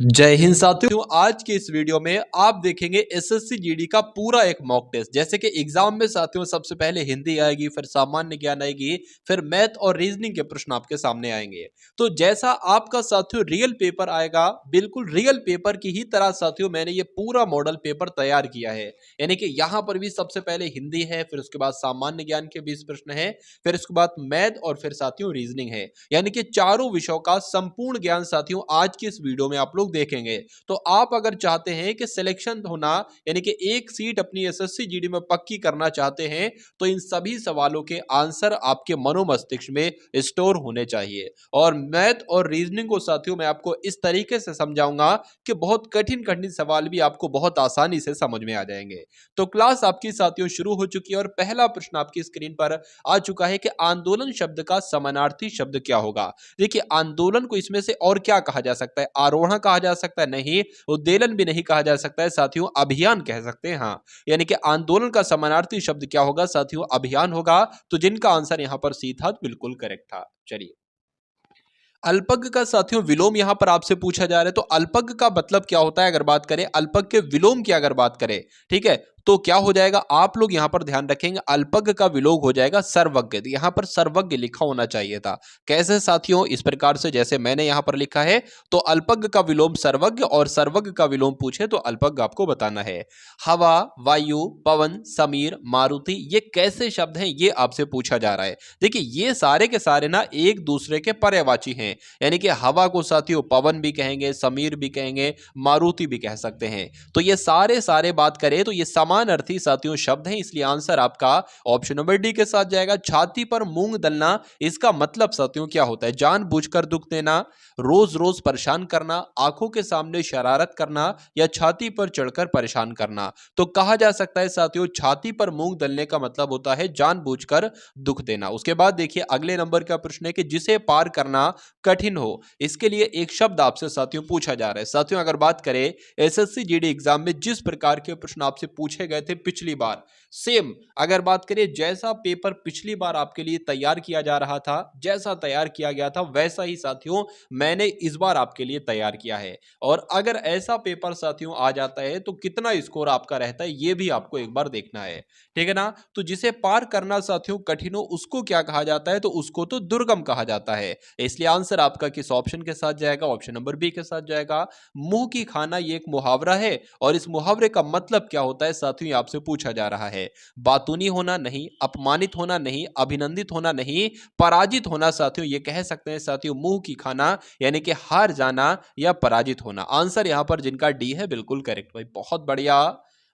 जय हिंद साथियों। आज के इस वीडियो में आप देखेंगे एसएससी जीडी का पूरा एक मॉक टेस्ट। जैसे कि एग्जाम में साथियों सबसे पहले हिंदी आएगी, फिर सामान्य ज्ञान आएगी, फिर मैथ और रीजनिंग के प्रश्न आपके सामने आएंगे। तो जैसा आपका साथियों रियल पेपर आएगा, बिल्कुल रियल पेपर की ही तरह साथियों मैंने ये पूरा मॉडल पेपर तैयार किया है। यानी कि यहाँ पर भी सबसे पहले हिंदी है, फिर उसके बाद सामान्य ज्ञान के 20 प्रश्न है, फिर उसके बाद मैथ और फिर साथियों रीजनिंग है। यानी कि चारों विषयों का संपूर्ण ज्ञान साथियों आज की इस वीडियो में आप लोग देखेंगे। तो आप अगर चाहते हैं कि सिलेक्शन होना, यानी कि एक सीट अपनी एसएससी जीडी में पक्की करना चाहते हैं, तो इन सभी सवालों के आंसर आपके मनोमस्तिष्क में स्टोर होने चाहिए। और मैथ और रीजनिंग को साथियों मैं आपको इस तरीके से समझाऊंगा कि बहुत कठिन कठिन सवाल भी आपको बहुत आसानी से समझ में आ जाएंगे। तो क्लास आपकी साथियों शुरू हो चुकी है और पहला प्रश्न आपकी स्क्रीन पर आ चुका है कि आंदोलन शब्द का समानार्थी शब्द क्या होगा। देखिए, आंदोलन को इसमें से और क्या कहा जा सकता है? आरोहण कहा जा सकता है? नहीं। उद्वेलन भी नहीं कहा जा सकता है साथियों, अभियान कह सकते हैं। हाँ, यानी कि आंदोलन का समानार्थी शब्द क्या होगा साथियों? अभियान होगा। तो जिनका आंसर यहां पर सी था बिल्कुल करेक्ट था। चलिए, अल्पज्ञ का साथियों विलोम यहां पर आपसे पूछा जा रहा है। तो अल्पज्ञ का मतलब क्या होता है? अगर बात करें अल्पज्ञ के विलोम की, अगर बात करें, ठीक है, तो क्या हो जाएगा? आप लोग यहां पर ध्यान रखेंगे, अल्पज्ञ का विलोम हो जाएगा सर्वज्ञ। यहां पर सर्वज्ञ लिखा होना चाहिए था। कैसे साथियों? इस प्रकार से जैसे मैंने यहां पर लिखा है। तो अल्पज्ञ का विलोम सर्वज्ञ और सर्वज्ञ का विलोम पूछे तो अल्पज्ञ आपको बताना है। हवा, वायु, पवन, समीर, मारुति, ये कैसे शब्द हैं? ये आपसे पूछा जा रहा है। देखिए, ये सारे के सारे ना एक दूसरे के पर्यायवाची हैं। यानी कि हवा को साथियों पवन भी कहेंगे, समीर भी कहेंगे, मारुति भी कह सकते हैं। तो ये सारे सारे बात करें तो ये समानार्थी साथियों शब्द हैं। इसलिए आंसर आपका ऑप्शन नंबर डी के साथ जाएगा। छाती पर मूंग दलना, इसका मतलब साथियों क्या होता है? जानबूझकर दुख देना, रोज रोज परेशान करना, आंखों के सामने शरारत करना, या छाती पर चढ़कर परेशान करना। तो कहा जा सकता है साथियों छाती पर मूंग दलने का मतलब होता है जानबूझकर दुख देना। उसके बाद देखिए अगले नंबर का प्रश्न है कि जिसे पार करना कठिन हो, इसके लिए एक शब्द आपसे साथियों पूछा जा रहा है। साथियों अगर बात करें एसएससी जीडी एग्जाम में जिस प्रकार के प्रश्न आपसे पूछे गए थे पिछली बार, सेम अगर बात करें जैसा पेपर पिछली बार आपके लिए तैयार किया जा रहा था, जैसा तैयार किया गया था, वैसा ही साथियों मैंने इस बार आपके लिए तैयार किया है। और अगर ऐसा पेपर साथियों आ जाता है तो कितना स्कोर आपका रहता है ये भी आपको एक बार देखना है, ठीक है ना। तो जिसे पार करना साथियों कठिन हो उसको क्या कहा जाता है? तो उसको तो दुर्गम कहा जाता है। इसलिए आंसर आपका किस ऑप्शन के साथ जाएगा? ऑप्शन नंबर बी के साथ जाएगा। मुंह की खाना ये एक मुहावरा है और इस मुहावरे का मतलब क्या होता है साथियों? आपसे पूछा जा रहा है। बातूनी होना नहीं, अपमानित होना नहीं, अभिनंदित होना नहीं, पराजित होना साथियों ये कह सकते हैं साथियों मुंह की खाना, यानी कि हार जाना या पराजित होना। आंसर यहां पर जिनका डी है बिल्कुल करेक्ट भाई, बहुत बढ़िया,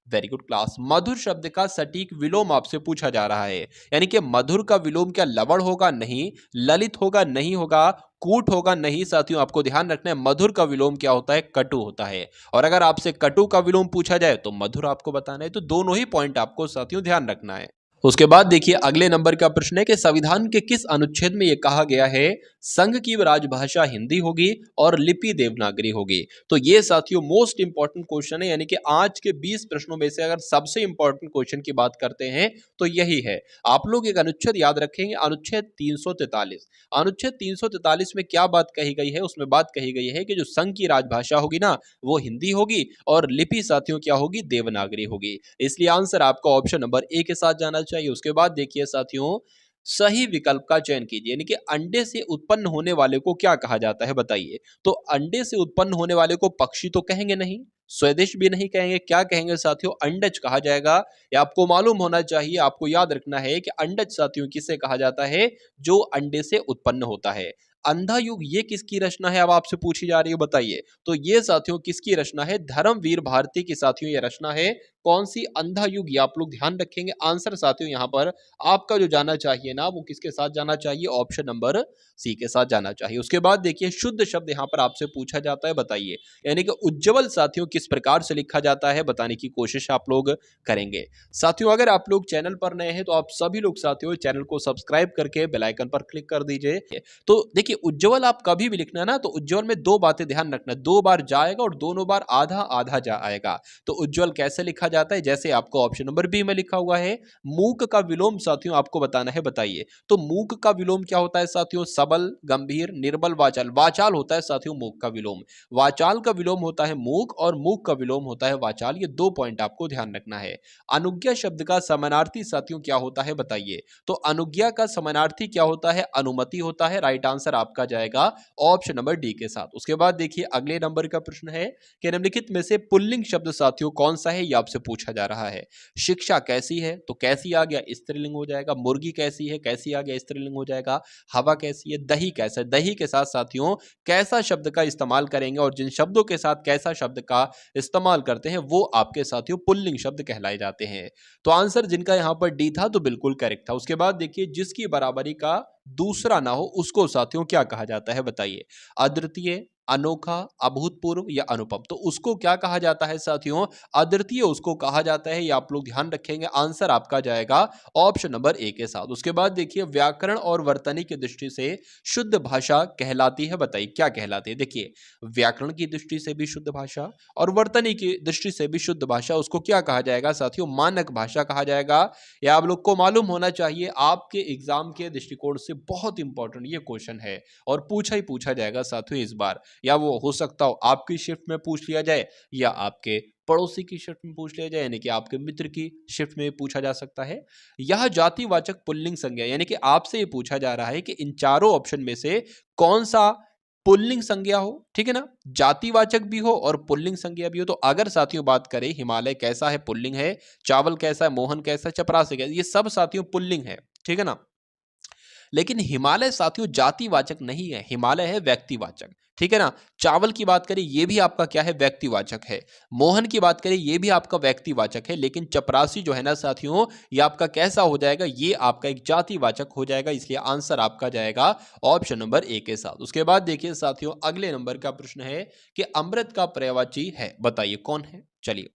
वेरी गुड क्लास। मधुर शब्द का सटीक विलोम आपसे पूछा जा रहा है। यानी कि मधुर का विलोम क्या लवण होगा? नहीं। ललित होगा? नहीं होगा। कूट होगा? नहीं। साथियों आपको ध्यान रखना है मधुर का विलोम क्या होता है? कटु होता है। और अगर आपसे कटु का विलोम पूछा जाए तो मधुर आपको बताना है। तो दोनों ही पॉइंट आपको साथियों ध्यान रखना है। उसके बाद देखिए अगले नंबर का प्रश्न है कि संविधान के किस अनुच्छेद में यह कहा गया है संघ की राजभाषा हिंदी होगी और लिपि देवनागरी होगी? तो ये साथियों मोस्ट इंपॉर्टेंट क्वेश्चन है। यानी कि आज के 20 प्रश्नों में से अगर सबसे इंपॉर्टेंट क्वेश्चन की बात करते हैं तो यही है। आप लोग एक अनुच्छेद याद रखेंगे, अनुच्छेद 343। अनुच्छेद 343 में क्या बात कही गई है? उसमें बात कही गई है कि जो संघ की राजभाषा होगी ना वो हिंदी होगी और लिपि साथियों क्या होगी? देवनागरी होगी। इसलिए आंसर आपका ऑप्शन नंबर ए के साथ जाना चाहिए। उसके बाद देखिए साथियों सही विकल्प का चयन कीजिए। यानी कि अंडे से उत्पन्न होने वाले को क्या कहा जाता है बताइए? तो अंडे से उत्पन्न होने वाले को पक्षी तो कहेंगे नहीं, स्वदेश भी नहीं कहेंगे, क्या कहेंगे साथियों? अंडज कहा जाएगा। या आपको मालूम होना चाहिए, आपको याद रखना है कि अंडज साथियों किसे कहा जाता है? जो अंडे से उत्पन्न होता है। अंधा युग ये किसकी रचना है? अब आपसे पूछी जा रही है बताइए। तो ये साथियों किसकी रचना है? धर्मवीर भारती की साथियों ये रचना है। कौन सी? अंधा युग। ये आप लोग ध्यान रखेंगे। आंसर साथियों यहाँ पर आपका जो जाना चाहिए ना वो किसके साथ जाना चाहिए? ऑप्शन नंबर सी के साथ जाना चाहिए। उसके बाद देखिए शुद्ध शब्द यहाँ पर आपसे पूछा जाता है, बताइए। यानी कि उज्जवल साथियों किस प्रकार से लिखा जाता है बताने की कोशिश आप लोग करेंगे। साथियों अगर आप लोग चैनल पर नए हैं तो आप सभी लोग साथियों चैनल को सब्सक्राइब करके बेल आइकन पर क्लिक कर दीजिए। तो देखिए उज्जवल आप कभी भी लिखना है ना तो उज्जवल में दो बातें ध्यान रखना, दो बार जाएगा और दोनों बार आधा आधा जा आएगा। तो उज्जवल कैसे लिखा जाता है, जैसे आपको ऑप्शन नंबर बी में लिखा हुआ है। मूक का विलोम साथियों आपको बताना है, बताइए। तो मूक का विलोम क्या होता है साथियों? सबल, गंभीर, निर्बल, वाचाल। वाचाल होता है साथियों मूक का विलोम। वाचाल का विलोम होता है मूक और मूक का विलोम होता है वाचाल। ये 2 पॉइंट आपको ध्यान रखना है। अनुज्ञा शब्द का समानार्थी साथियों क्या होता है, बताइए। तो अनुज्ञा का समानार्थी क्या होता है? अनुमति होता है। राइट आंसर आपका जाएगा ऑप्शन नंबर डी के साथ। उसके बाद देखिए अगले नंबर का प्रश्न है कि निम्नलिखित में से पुल्लिंग शब्द साथियों कौन सा है, यह आपसे पूछा जा रहा है। शिक्षा कैसी है, तो कैसी आ गया, स्त्रीलिंग हो जाएगा। मुर्गी कैसी है, कैसी आ गया, स्त्रीलिंग हो जाएगा। हवा कैसी है, दही कैसा है, दही के साथ साथियों कैसा शब्द का इस्तेमाल करेंगे, और जिन शब्दों के साथ कैसा शब्द का इस्तेमाल करते हैं वो आपके साथियों पुल्लिंग शब्द कहलाए जाते हैं। तो आंसर जिनका यहां पर डी था तो बिल्कुल करेक्ट था। उसके बाद देखिए जिसकी बराबरी का दूसरा ना हो उसको साथियों क्या कहा जाता है, बताइए। अद्वितीय, अनोखा, अभूतपूर्व या अनुपम। तो उसको क्या कहा जाता है साथियों? अद्वितीय उसको कहा जाता है। ये आप लोग ध्यान रखेंगे। आंसर आपका जाएगा ऑप्शन नंबर ए के साथ। उसके बाद देखिए व्याकरण और वर्तनी की दृष्टि से शुद्ध भाषा कहलाती है, बताइए क्या कहलाती है। देखिए व्याकरण की दृष्टि से भी शुद्ध भाषा और वर्तनी की दृष्टि से भी शुद्ध भाषा, उसको क्या कहा जाएगा साथियों? मानक भाषा कहा जाएगा। या आप लोग को मालूम होना चाहिए, आपके एग्जाम के दृष्टिकोण से बहुत इंपॉर्टेंट ये क्वेश्चन है और पूछा ही पूछा जाएगा साथियों इस बार। या वो हो सकता हो आपकी शिफ्ट में पूछ लिया जाए या आपके पड़ोसी की शिफ्ट में पूछ लिया जाए, यानी कि आपके मित्र की शिफ्ट में पूछा जा सकता है। यह जातिवाचक पुल्लिंग संज्ञा, यानी कि आपसे ये पूछा जा रहा है कि इन चारों ऑप्शन में से कौन सा पुल्लिंग संज्ञा हो, ठीक है ना, जातिवाचक भी हो और पुल्लिंग संज्ञा भी हो। तो अगर साथियों बात करें हिमालय कैसा है, पुल्लिंग है। चावल कैसा है, मोहन कैसा है, चपरासी कैसा है, ये सब साथियों पुल्लिंग है, ठीक है ना। लेकिन हिमालय साथियों जातिवाचक नहीं है, हिमालय है व्यक्तिवाचक, ठीक है ना। चावल की बात करें ये भी आपका क्या है, व्यक्तिवाचक है। मोहन की बात करें ये भी आपका व्यक्तिवाचक है। लेकिन चपरासी जो है ना साथियों, ये आपका कैसा हो जाएगा, ये आपका एक जातिवाचक हो जाएगा। इसलिए आंसर आपका जाएगा ऑप्शन नंबर ए के साथ। उसके बाद देखिए साथियों अगले नंबर का प्रश्न है कि अमृत का पर्यायवाची है, बताइए कौन है। चलिए,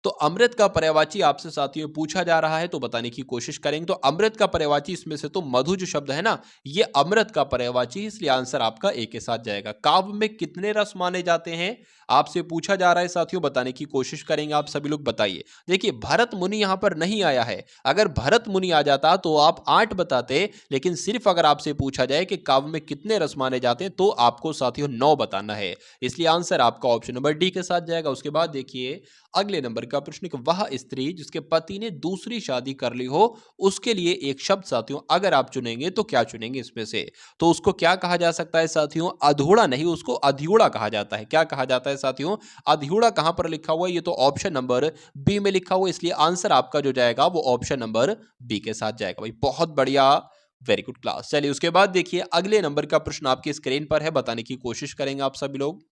तो अमृत का पर्यायवाची आपसे साथियों पूछा जा रहा है, तो बताने की कोशिश करेंगे। तो अमृत का पर्यायवाची इसमें से तो मधु जो शब्द है ना, ये अमृत का पर्यायवाची, इसलिए आंसर आपका ए के साथ जाएगा। काव्य में कितने रस माने जाते हैं, आपसे पूछा जा रहा है साथियों, बताने की कोशिश करेंगे। आप सभी लोग बताइए। देखिए भरत मुनि यहां पर नहीं आया है। अगर भरत मुनि आ जाता तो आप 8 बताते, लेकिन सिर्फ अगर आपसे पूछा जाए कि काव्य में कितने रस माने जाते हैं तो आपको साथियों 9 बताना है। इसलिए आंसर आपका ऑप्शन नंबर डी के साथ जाएगा। उसके बाद देखिए अगले नंबर का प्रश्न कि वह स्त्री जिसके पति ने दूसरी शादी कर ली हो, उसके लिए एक शब्द साथियों अगर आप चुनेंगे तो क्या चुनेंगे इसमें से? तो उसको क्या कहा जा सकता है साथियों? अधूड़ा नहीं, उसको अधूड़ा कहा जाता है। क्या कहा जाता है साथियों? अधूड़ा। कहां पर लिखा हुआ है? ये तो ऑप्शन नंबर बी में लिखा हुआ है। इसलिए आंसर आपका जो जाएगा वो ऑप्शन नंबर बी के साथ जाएगा। भाई बहुत बढ़िया, वेरी गुड क्लास। चलिए उसके बाद देखिए अगले नंबर का प्रश्न आपकी स्क्रीन पर है, बताने की कोशिश करेंगे आप सभी लोग।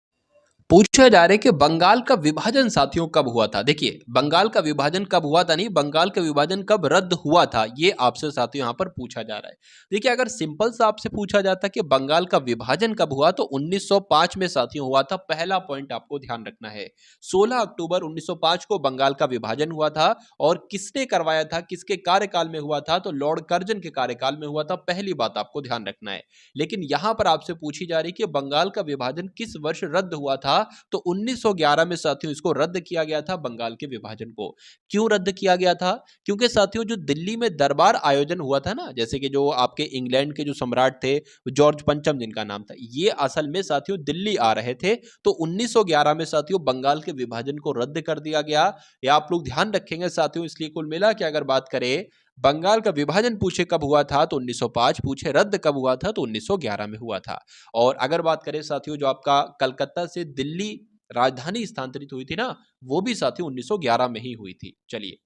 पूछा जा रहा है कि बंगाल का विभाजन साथियों कब हुआ था। देखिए बंगाल का विभाजन कब हुआ था, नहीं बंगाल का विभाजन कब रद्द हुआ था, ये आपसे साथियों यहां पर पूछा जा रहा है। देखिए अगर सिंपल सा आपसे पूछा जाता कि बंगाल का विभाजन कब हुआ, तो 1905 में साथियों हुआ था। पहला पॉइंट आपको ध्यान रखना है, 16 अक्टूबर 1905 को बंगाल का विभाजन हुआ था। और किसने करवाया था, किसके कार्यकाल में हुआ था, तो लॉर्ड कर्जन के कार्यकाल में हुआ था। पहली बात आपको ध्यान रखना है। लेकिन यहां पर आपसे पूछी जा रही कि बंगाल का विभाजन किस वर्ष रद्द हुआ था, तो 1911 में साथियों इसको रद्द किया गया था, बंगाल के विभाजन को। क्यों रद्द किया गया था? क्योंकि साथियों जो दिल्ली में दरबार आयोजन हुआ था ना, जैसे कि जो आपके इंग्लैंड के जो सम्राट थे जॉर्ज पंचम जिनका नाम था, ये असल में साथियों दिल्ली आ रहे थे। तो 1911 में साथियों बंगाल के विभाजन को रद्द कर दिया गया। या आप लोग ध्यान रखेंगे साथियों। इसलिए कुल मिला के अगर बात करें बंगाल का विभाजन पूछे कब हुआ था तो 1905, पूछे रद्द कब हुआ था तो 1911 में हुआ था। और अगर बात करें साथियों जो आपका कलकत्ता से दिल्ली राजधानी स्थानांतरित हुई थी ना, वो भी साथियों 1911 में ही हुई थी। चलिए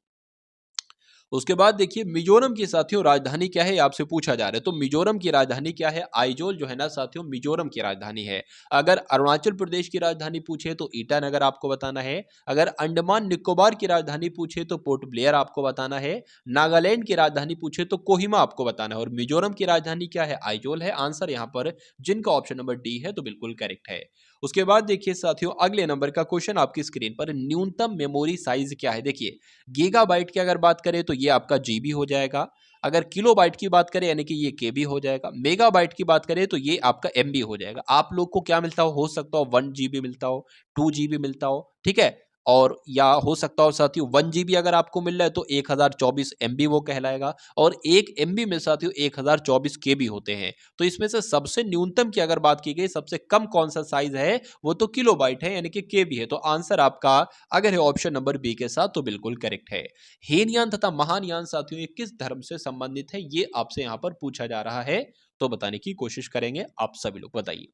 उसके बाद देखिए मिजोरम की साथियों राजधानी क्या है, आपसे पूछा जा रहा है। तो मिजोरम की राजधानी क्या है? आइजोल जो है ना साथियों मिजोरम की राजधानी है। अगर अरुणाचल प्रदेश की राजधानी पूछे तो ईटानगर आपको बताना है। अगर अंडमान निकोबार की राजधानी पूछे तो पोर्ट ब्लेयर आपको बताना है। नागालैंड की राजधानी पूछे तो कोहिमा आपको बताना है। और मिजोरम की राजधानी क्या है? आइजोल है। आंसर यहाँ पर जिनका ऑप्शन नंबर डी है तो बिल्कुल करेक्ट है। उसके बाद देखिए साथियों अगले नंबर का क्वेश्चन आपकी स्क्रीन पर, न्यूनतम मेमोरी साइज क्या है? देखिए गीगाबाइट की अगर बात करें तो ये आपका जीबी हो जाएगा। अगर किलोबाइट की बात करें यानी कि ये केबी हो जाएगा। मेगाबाइट की बात करें तो ये आपका एमबी हो जाएगा। आप लोग को क्या मिलता हो सकता हो 1 जीबी मिलता हो, 2 जीबी मिलता हो, ठीक है। और या हो सकता हो साथियों 1 GB अगर आपको मिल रहा है तो 1024 MB वो कहलाएगा, और 1 MB में साथियों 1024 KB होते हैं। तो इसमें से सबसे न्यूनतम की अगर बात की गई, सबसे कम कौन सा साइज है, वो तो किलोबाइट है यानी कि KB है। तो आंसर आपका अगर है ऑप्शन नंबर बी के साथ तो बिल्कुल करेक्ट है। हीनयान तथा महानयान साथियों ये किस धर्म से संबंधित है, ये आपसे यहां पर पूछा जा रहा है, तो बताने की कोशिश करेंगे आप सभी लोग, बताइए।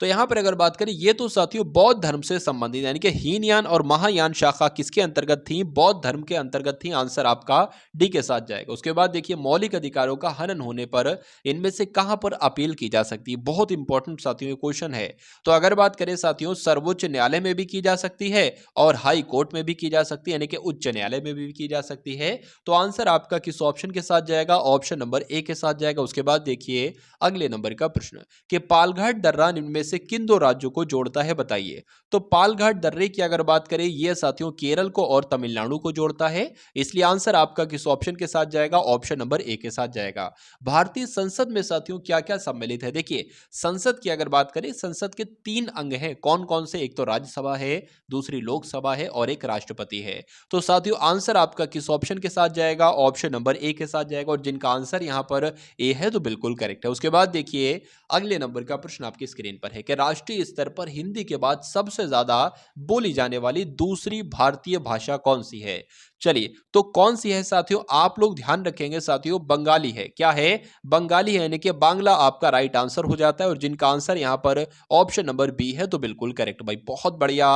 तो यहां पर अगर बात करें, ये तो साथियों बौद्ध धर्म से संबंधित, यानी कि हीनयान और महायान शाखा किसके अंतर्गत थी, बौद्ध धर्म के अंतर्गत थी। आंसर आपका डी के साथ जाएगा। उसके बाद देखिए, मौलिक अधिकारों का हनन होने पर इनमें से कहां पर अपील की जा सकती है, बहुत इंपॉर्टेंट साथियों ये क्वेश्चन है। तो अगर बात करें साथियों, सर्वोच्च न्यायालय में भी की जा सकती है और हाई कोर्ट में भी की जा सकती है, यानी कि उच्च न्यायालय में भी की जा सकती है। तो आंसर आपका किस ऑप्शन के साथ जाएगा, ऑप्शन नंबर ए के साथ जाएगा। उसके बाद देखिए अगले नंबर का प्रश्न कि पालघाट दर्रा इनमें से किन दो राज्यों को जोड़ता है, बताइए। तो पालघाट दर्रे की अगर बात करें, यह साथियों केरल को और तमिलनाडु को जोड़ता है, इसलिए आंसर आपका किस ऑप्शन के साथ जाएगा, ऑप्शन नंबर ए के साथ जाएगा। भारतीय संसद में साथियों क्या क्या सम्मिलित है, देखिए संसद की अगर बात करें, संसद के 3 अंग हैं, कौन कौन से, एक तो राज्यसभा है, दूसरी लोकसभा है और एक राष्ट्रपति है। तो साथियों आंसर आपका किस ऑप्शन के साथ जाएगा, ऑप्शन नंबर ए के साथ जाएगा, और जिनका आंसर यहां पर ए है तो बिल्कुल करेक्ट है। उसके बाद देखिए अगले नंबर का प्रश्न आपकी स्क्रीन पर है कि राष्ट्रीय स्तर पर हिंदी के बाद सबसे ज्यादा बोली जाने वाली दूसरी भारतीय भाषा कौन सी है। चलिए, तो कौन सी है साथियों, आप लोग ध्यान रखेंगे साथियों, बंगाली है। क्या है, बंगाली है, यानी कि बांग्ला आपका राइट आंसर हो जाता है, और जिनका आंसर यहां पर ऑप्शन नंबर बी है तो बिल्कुल करेक्ट भाई, बहुत बढ़िया,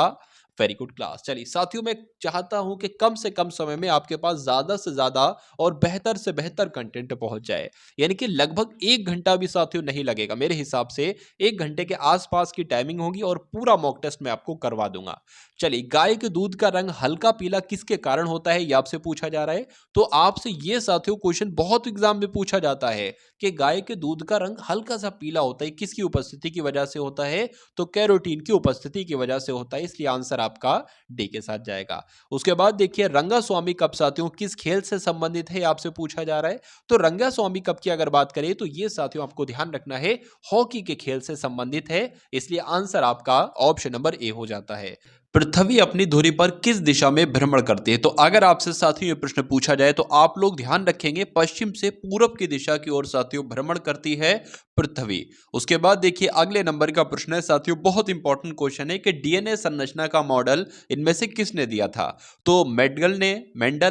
वेरी गुड क्लास। चलिए साथियों, मैं चाहता हूं कि कम से कम समय में आपके पास ज्यादा से ज्यादा और बेहतर से बेहतर कंटेंट पहुंच जाए, यानी कि लगभग 1 घंटा भी साथियों नहीं लगेगा मेरे हिसाब से, 1 घंटे के आसपास की टाइमिंग होगी और पूरा मॉक टेस्ट मैं आपको करवा दूंगा। चलिए, गाय के दूध का रंग हल्का पीला किसके कारण होता है, ये आपसे पूछा जा रहा है। तो आपसे ये साथियों क्वेश्चन बहुत एग्जाम में पूछा जाता है कि गाय के दूध का रंग हल्का सा पीला होता है, किसकी उपस्थिति की वजह से होता है, तो कैरोटीन की उपस्थिति की वजह से होता है, इसलिए आंसर आपका डी के साथ जाएगा। उसके बाद देखिए, रंगा स्वामी कप साथियों किस खेल से संबंधित है, आपसे पूछा जा रहा है। तो रंगा स्वामी कप की अगर बात करें तो ये साथियों आपको ध्यान रखना है, हॉकी के खेल से संबंधित है, इसलिए आंसर आपका ऑप्शन नंबर ए हो जाता है। पृथ्वी अपनी धुरी पर किस दिशा में भ्रमण करती है, तो अगर आपसे साथियों ये प्रश्न पूछा जाए तो आप लोग ध्यान रखेंगे, पश्चिम से पूरब की दिशा की ओर साथियों भ्रमण करती है पृथ्वी। उसके बाद देखिए अगले नंबर का प्रश्न है साथियों, बहुत इंपॉर्टेंट क्वेश्चन है कि डीएनए संरचना का मॉडल इनमें से किसने दिया था। तो मेंडल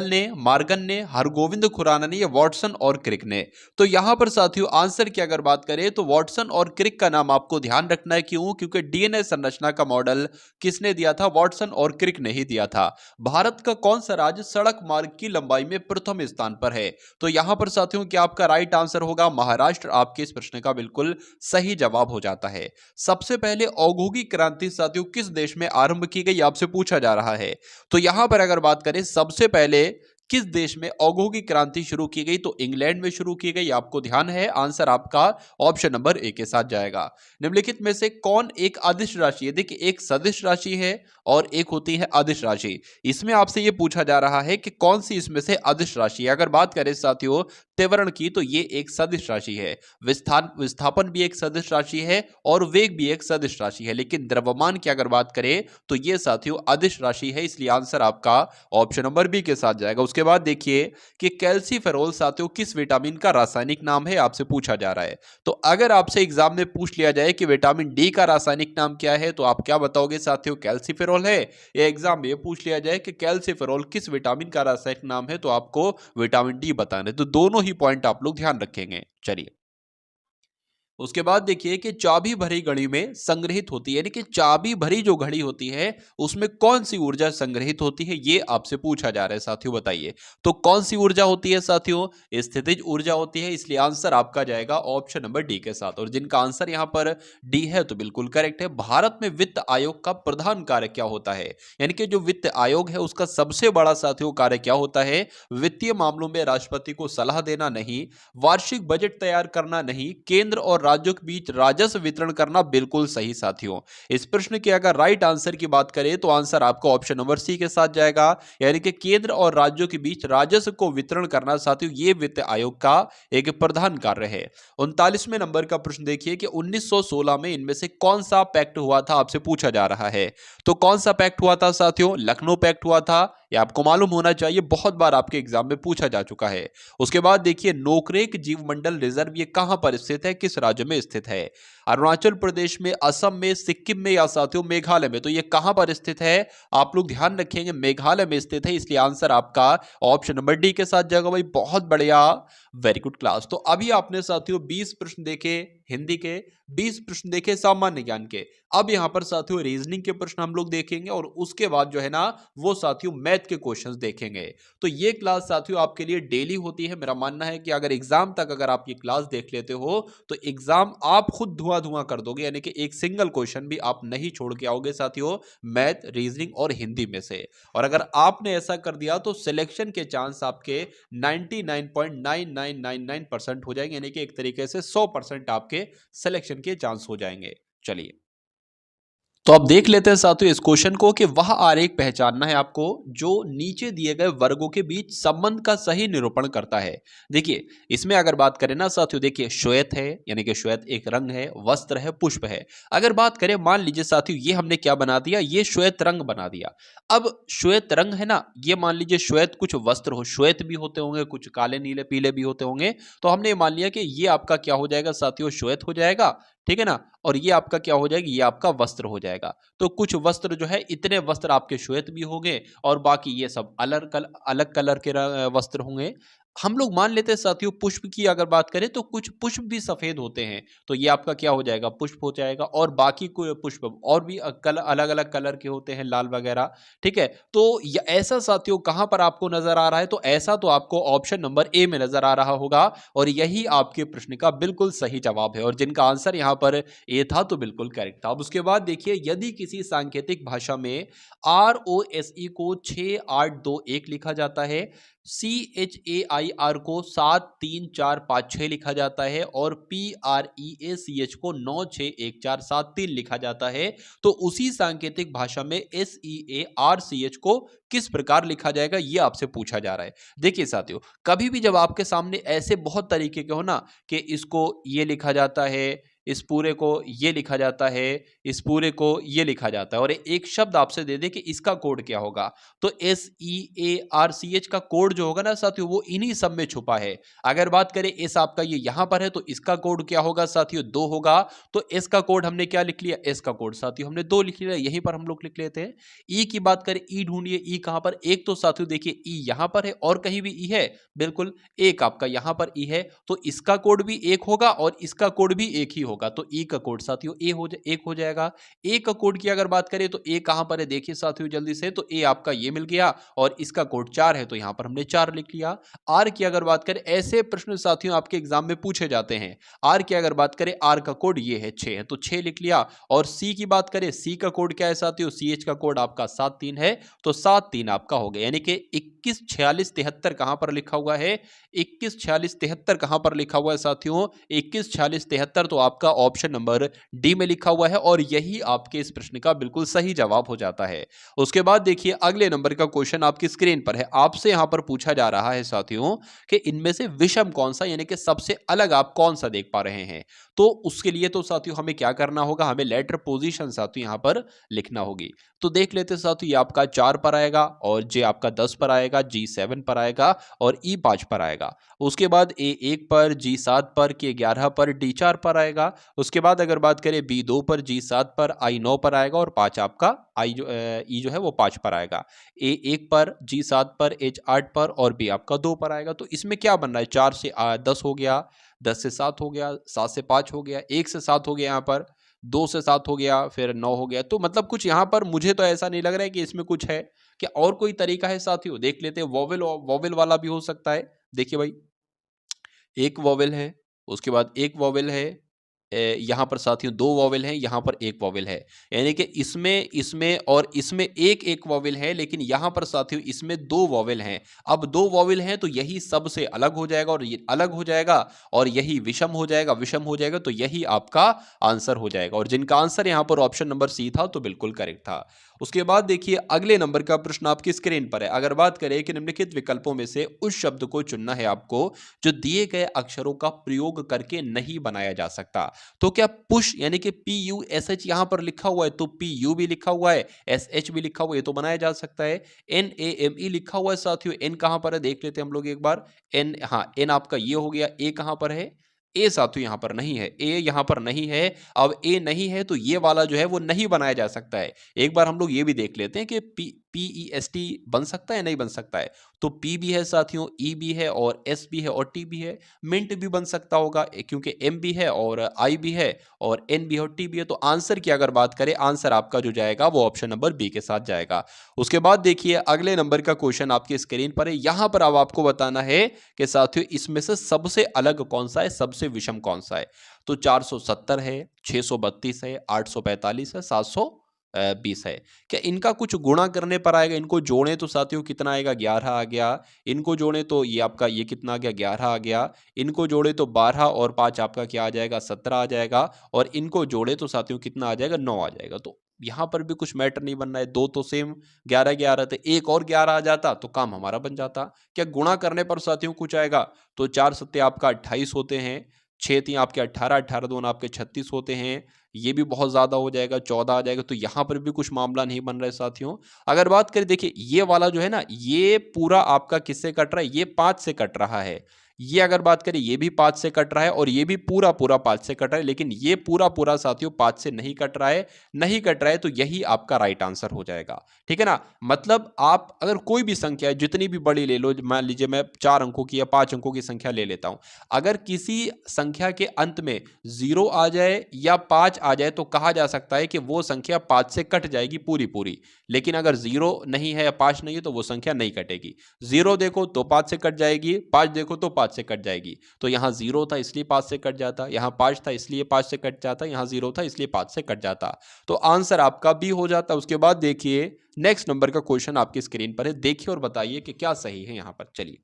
ने, मार्गन ने, हरगोविंद खुराना ने, या वॉटसन और क्रिक ने। तो यहां पर साथियों आंसर की अगर बात करें तो वॉटसन और क्रिक का नाम आपको ध्यान रखना है। क्यों, क्योंकि डीएनए संरचना का मॉडल किसने दिया था, वॉटसन और क्रिक ने ही दिया था। भारत का कौन सा राज्य सड़क मार्ग की लंबाई में प्रथम स्थान पर है, तो यहां पर साथियों क्या आपका राइट आंसर होगा महाराष्ट्र, आपके इस प्रश्न का बिल्कुल सही जवाब हो जाता है। सबसे पहले औद्योगिक क्रांति साथियों किस देश में आरंभ की गई, आपसे पूछा जा रहा है। तो यहां पर अगर बात करें, सबसे पहले किस देश में औद्योगिक क्रांति शुरू की गई, तो इंग्लैंड में शुरू की गई, आपको ध्यान है। आंसर आपका ऑप्शन नंबर ए के साथ जाएगा। निम्नलिखित में से कौन एक अदिश राशि है, देखिए एक सदिश राशि है और एक होती है अदिश राशि। इसमें आपसे यह पूछा जा रहा है कि कौन सी इसमें से अदिश राशि है। अगर बात करें साथियों त्वरण की, तो ये एक सदिश राशि है। विस्थापन भी एक सदिश राशि है और वेग भी एक सदिश राशि है, लेकिन द्रव्यमान की अगर बात करें तो ये साथियों अदिश राशि है, इसलिए आंसर आपका ऑप्शन नंबर बी के साथ जाएगा। उसके बाद देखिए कि कैल्सीफेरोल साथियों किस विटामिन का रासायनिक नाम है, आपसे पूछा जा रहा है। तो अगर आपसे एग्जाम में पूछ लिया जाए कि विटामिन डी का रासायनिक नाम क्या है, तो आप क्या बताओगे साथियों, कैल्सीफेरोल है। या एग्जाम में पूछ लिया जाए कि कैल्सीफेरोल किस विटामिन का रासायनिक नाम है, तो आपको विटामिन डी बताना है। तो दोनों ही पॉइंट आप लोग ध्यान रखेंगे। चलिए, उसके बाद देखिए कि चाबी भरी घड़ी में संग्रहित होती है, यानी कि चाबी भरी जो घड़ी होती है उसमें कौन सी ऊर्जा संग्रहित होती है, ये आपसे पूछा जा रहा है साथियों, बताइए। तो कौन सी ऊर्जा होती है साथियों, स्थितिज ऊर्जा होती है, इसलिए आंसर आपका जाएगा ऑप्शन नंबर डी के साथ, और जिनका आंसर यहां पर डी है तो बिल्कुल करेक्ट है। भारत में वित्त आयोग का प्रधान कार्य क्या होता है, यानी कि जो वित्त आयोग है उसका सबसे बड़ा साथियों कार्य क्या होता है, वित्तीय मामलों में राष्ट्रपति को सलाह देना नहीं, वार्षिक बजट तैयार करना नहीं, केंद्र और राज्यों के बीच राजस्व वितरण करना बिल्कुल सही साथियों। इस प्रश्न के अगर राइट आंसर की बात करें तो आंसर आपको ऑप्शन नंबर सी के साथ जाएगा, यानी कि केंद्र और राज्यों के बीच राजस्व को वितरण करना साथियों ये वित्त आयोग का एक प्रधान कार्य है। 39वें नंबर का प्रश्न देखिए कि 1916 में इनमें से कौन सा पैक्ट हुआ था, आपसे पूछा जा रहा है। तो कौन सा पैक्ट हुआ था साथियों? लखनऊ पैक्ट हुआ था, यह आपको मालूम होना चाहिए, बहुत बार आपके एग्जाम में पूछा जा चुका है। उसके बाद देखिए नोकरेक जीवमंडल रिजर्व ये कहां पर स्थित है, किस राज्य में स्थित है? अरुणाचल प्रदेश में, असम में, सिक्किम में या साथियों मेघालय में? तो ये कहां पर स्थित है? आप लोग ध्यान रखेंगे मेघालय में स्थित है, इसलिए आंसर आपका ऑप्शन नंबर डी के साथ जाएगा भाई। बहुत बढ़िया, वेरी गुड क्लास। तो अभी आपने साथियों 20 प्रश्न देखे हिंदी के, 20 प्रश्न देखे सामान्य ज्ञान के। अब यहां पर साथियों रीजनिंग के प्रश्न हम लोग देखेंगे और उसके बाद जो है ना वो साथियों मैथ के क्वेश्चंस देखेंगे। तो ये क्लास साथियों आपके लिए डेली होती है। मेरा मानना है कि अगर एग्जाम तक अगर आप ये क्लास देख लेते हो तो एग्जाम आप खुद धुआं धुआं कर दोगे, यानी कि एक सिंगल क्वेश्चन भी आप नहीं छोड़ के आओगे साथियों मैथ, रीजनिंग और हिंदी में से। और अगर आपने ऐसा कर दिया तो सिलेक्शन के चांस आपके 99.9999% हो जाएंगे, यानी कि एक तरीके से 100% आपके सिलेक्शन के चांस हो जाएंगे। चलिए तो अब देख लेते हैं साथियों इस क्वेश्चन को कि वह आरेख पहचानना है आपको जो नीचे दिए गए वर्गों के बीच संबंध का सही निरूपण करता है। देखिए इसमें अगर बात करें ना साथियों, देखिए श्वेत है, यानी कि श्वेत एक रंग है, वस्त्र है, पुष्प है। अगर बात करें मान लीजिए साथियों ये हमने क्या बना दिया, ये श्वेत रंग बना दिया। अब श्वेत रंग है ना, ये मान लीजिए श्वेत कुछ वस्त्र हो, श्वेत भी होते होंगे, कुछ काले नीले पीले भी होते होंगे। तो हमने मान लिया कि ये आपका क्या हो जाएगा साथियों, श्वेत हो जाएगा, ठीक है ना। और ये आपका क्या हो जाएगा, ये आपका वस्त्र हो जाएगा। तो कुछ वस्त्र जो है, इतने वस्त्र आपके श्वेत भी होंगे और बाकी ये सब अलग कलर के वस्त्र होंगे। हम लोग मान लेते हैं साथियों पुष्प की अगर बात करें तो कुछ पुष्प भी सफेद होते हैं, तो ये आपका क्या हो जाएगा, पुष्प हो जाएगा। और बाकी कोई पुष्प और भी अलग अलग कलर के होते हैं, लाल वगैरह, ठीक है। तो ऐसा साथियों कहां पर आपको नजर आ रहा है, तो ऐसा तो आपको ऑप्शन नंबर ए में नजर आ रहा होगा और यही आपके प्रश्न का बिल्कुल सही जवाब है। और जिनका आंसर यहां पर ए था तो बिल्कुल करेक्ट था। अब उसके बाद देखिए यदि किसी सांकेतिक भाषा में ROSE को 6821 लिखा जाता है, CHAIR को 73456 लिखा जाता है और PREACH को 961473 लिखा जाता है, तो उसी सांकेतिक भाषा में SEARCH को किस प्रकार लिखा जाएगा, यह आपसे पूछा जा रहा है। देखिए साथियों कभी भी जब आपके सामने ऐसे बहुत तरीके के हो ना कि इसको ये लिखा जाता है, इस पूरे को ये लिखा जाता है, इस पूरे को ये लिखा जाता है और एक शब्द आपसे दे दे कि इसका कोड क्या होगा, तो SEARCH का कोड जो होगा ना साथियों वो इन्हीं सब में छुपा है। अगर बात करें एस आपका ये यहां पर है तो इसका कोड क्या होगा साथियों, 2 होगा। तो एस का कोड हमने क्या लिख लिया, एस का कोड साथियों हमने 2 लिख लिया, यहीं पर हम लोग लिख लेते हैं। ई की बात करें, ई ढूंढिए, ई कहां पर, एक तो साथियों देखिए ई यहां पर है और कहीं भी ई है, बिल्कुल एक आपका यहां पर ई है, तो इसका कोड भी एक होगा और इसका कोड भी एक ही होगा, तो ई का कोड साथियों एक हो जाएगा। ए का कोड की अगर बात करें तो ए कहां पर है, देखिए साथियों जल्दी से, तो ए आपका ये मिल गया और इसका कोड 4 है, तो यहां पर हमने 4 लिख लिया। आर की अगर बात करें, ऐसे प्रश्न साथियों आपके एग्जाम में पूछे जाते हैं। आर की अगर बात करें, आर का कोड ये है 6 है, तो 6 लिख लिया। और सी की बात करें, सी का कोड क्या है साथियों, CH का कोड आपका 73 है, तो 73 आपका हो गया, यानी कि 214673 कहां पर लिखा हुआ है, 214673 कहां पर लिखा हुआ है साथियों, 214673 तो आपका ऑप्शन नंबर डी में लिखा हुआ है और यही आपके इस प्रश्न का बिल्कुल सही जवाब हो जाता है। उसके बाद देखिए अगले नंबर का क्वेश्चन आपकी स्क्रीन पर है, आपसे यहां पर पूछा जा रहा है साथियों कि इनमें से विषम कौन सा, यानी कि सबसे अलग आप कौन सा देख पा रहे हैं। तो उसके लिए तो साथियों हमें क्या करना होगा, हमें लेटर पोजीशन साथियों यहां पर लिखना होगी। तो देख लेते हैं साथियों, ये आपका 4 पर आएगा और जे आपका 10 पर आएगा, जी 7 पर आएगा और ई 5 पर आएगा। उसके बाद ए 1 पर, जी 7 पर, के 11 पर, डी 4 पर आएगा। उसके बाद अगर बात करें बी 2 पर, जी 7 पर, आई 9 पर आएगा और 5 आपका ई जो है वो 5 पर आएगा। ए 1 पर, जी 7 पर, एच 8 पर और बी आपका 2 पर आएगा। तो इसमें क्या बन रहा है, 4 से 10 हो गया, 10 से 7 हो गया, 7 से 5 हो गया, 1 से 7 हो गया, यहाँ पर 2 से 7 हो गया, फिर 9 हो गया। तो मतलब कुछ यहाँ पर मुझे तो ऐसा नहीं लग रहा है कि इसमें कुछ है। क्या और कोई तरीका है साथियों, देख लेते हैं। वोवेल वोवेल वाला भी हो सकता है। देखिए भाई, एक वोवेल है, उसके बाद एक वोवेल है, यहाँ पर साथियों 2 वॉवेल हैं, यहाँ पर 1 वॉवेल है, यानी कि इसमें इसमें और इसमें एक एक वॉवेल है, लेकिन यहाँ पर साथियों इसमें 2 वॉवेल हैं। अब 2 वॉवेल हैं तो यही सबसे अलग हो जाएगा और ये अलग हो जाएगा और यही विषम हो जाएगा, विषम हो जाएगा, तो यही आपका आंसर हो जाएगा। और जिनका आंसर यहाँ पर ऑप्शन नंबर सी था तो बिल्कुल करेक्ट था। उसके बाद देखिए अगले नंबर का प्रश्न आपकी स्क्रीन पर है। अगर बात करें कि निम्नलिखित विकल्पों में से उस शब्द को चुनना है आपको जो दिए गए अक्षरों का प्रयोग करके नहीं बनाया जा सकता। तो क्या पुश यानी कि PUSH यहां पर लिखा हुआ है तो PU भी लिखा हुआ है, SH भी लिखा हुआ है, तो बनाया जा सकता है। NAME लिखा हुआ है साथियों, N कहां पर है देख लेते हैं हम लोग एक बार। N, हाँ N आपका ये हो गया, A कहां पर है? ए साथियों यहां पर नहीं है, ए यहां पर नहीं है। अब ए नहीं है तो ये वाला जो है वो नहीं बनाया जा सकता है। एक बार हम लोग ये भी देख लेते हैं कि PEST बन सकता है नहीं बन सकता है। तो P भी है साथियों, E भी है और S भी है और T भी है। मिंट भी बन सकता होगा क्योंकि M भी है और I भी है और N भी है और T भी है। तो आंसर की अगर बात करें, आंसर आपका जो जाएगा वो ऑप्शन नंबर बी के साथ जाएगा। उसके बाद देखिए अगले नंबर का क्वेश्चन आपकी स्क्रीन पर है। यहां पर अब आपको बताना है कि साथियों इसमें से सबसे अलग कौन सा है, सबसे विषम कौन सा है। तो 470 है, 632 है, 845 है, 720 है। क्या इनका कुछ गुणा करने पर आएगा? इनको जोड़ें तो साथियों कितना आएगा? 11 आ गया। इनको जोड़ें तो ये आपका ये कितना आ गया? 11 आ गया। इनको जोड़े तो 12 और 5 आपका क्या आ जाएगा? 17 आ जाएगा। और इनको जोड़े तो साथियों कितना आ जाएगा? 9 आ जाएगा। तो यहां पर भी कुछ मैटर नहीं बन रहा है, दो तो सेम 11 11 थे, एक और 11 आ जाता तो काम हमारा बन जाता। क्या गुणा करने पर साथियों कुछ आएगा? तो 4 सत्ते आपका 28 होते हैं, 6 तीन आपके 18, 18 दून आपके 36 होते हैं। ये भी बहुत ज्यादा हो जाएगा, 14 आ जाएगा। तो यहां पर भी कुछ मामला नहीं बन रहा है साथियों। अगर बात करें देखिए ये वाला जो है ना, ये पूरा आपका किससे कट रहा है? ये 5 से कट रहा है। ये अगर बात करें ये भी 5 से कट रहा है और ये भी पूरा पूरा 5 से कट रहा है, लेकिन ये पूरा पूरा साथियों 5 से नहीं कट रहा है। नहीं कट रहा है तो यही आपका राइट आंसर हो जाएगा। ठीक है ना? मतलब आप अगर कोई भी संख्या जितनी भी बड़ी ले लो, मान लीजिए मैं 4 अंकों की या 5 अंकों की संख्या ले लेता हूं, अगर किसी संख्या के अंत में 0 आ जाए या 5 आ जाए तो कहा जा सकता है कि वो संख्या 5 से कट जाएगी पूरी पूरी। लेकिन अगर 0 नहीं है या 5 नहीं है तो वो संख्या नहीं कटेगी। 0 देखो तो 5 से कट जाएगी, 5 देखो तो 5 से कट जाएगी। तो यहां 0 था इसलिए 5 से कट जाता, यहां 5 था इसलिए 5 से कट जाता, यहां 0 था इसलिए 5 से कट जाता। तो आंसर आपका बी हो जाता। उसके बाद देखिए नेक्स्ट नंबर का क्वेश्चन आपकी स्क्रीन पर है, देखिए और बताइए कि क्या सही है यहां पर। चलिए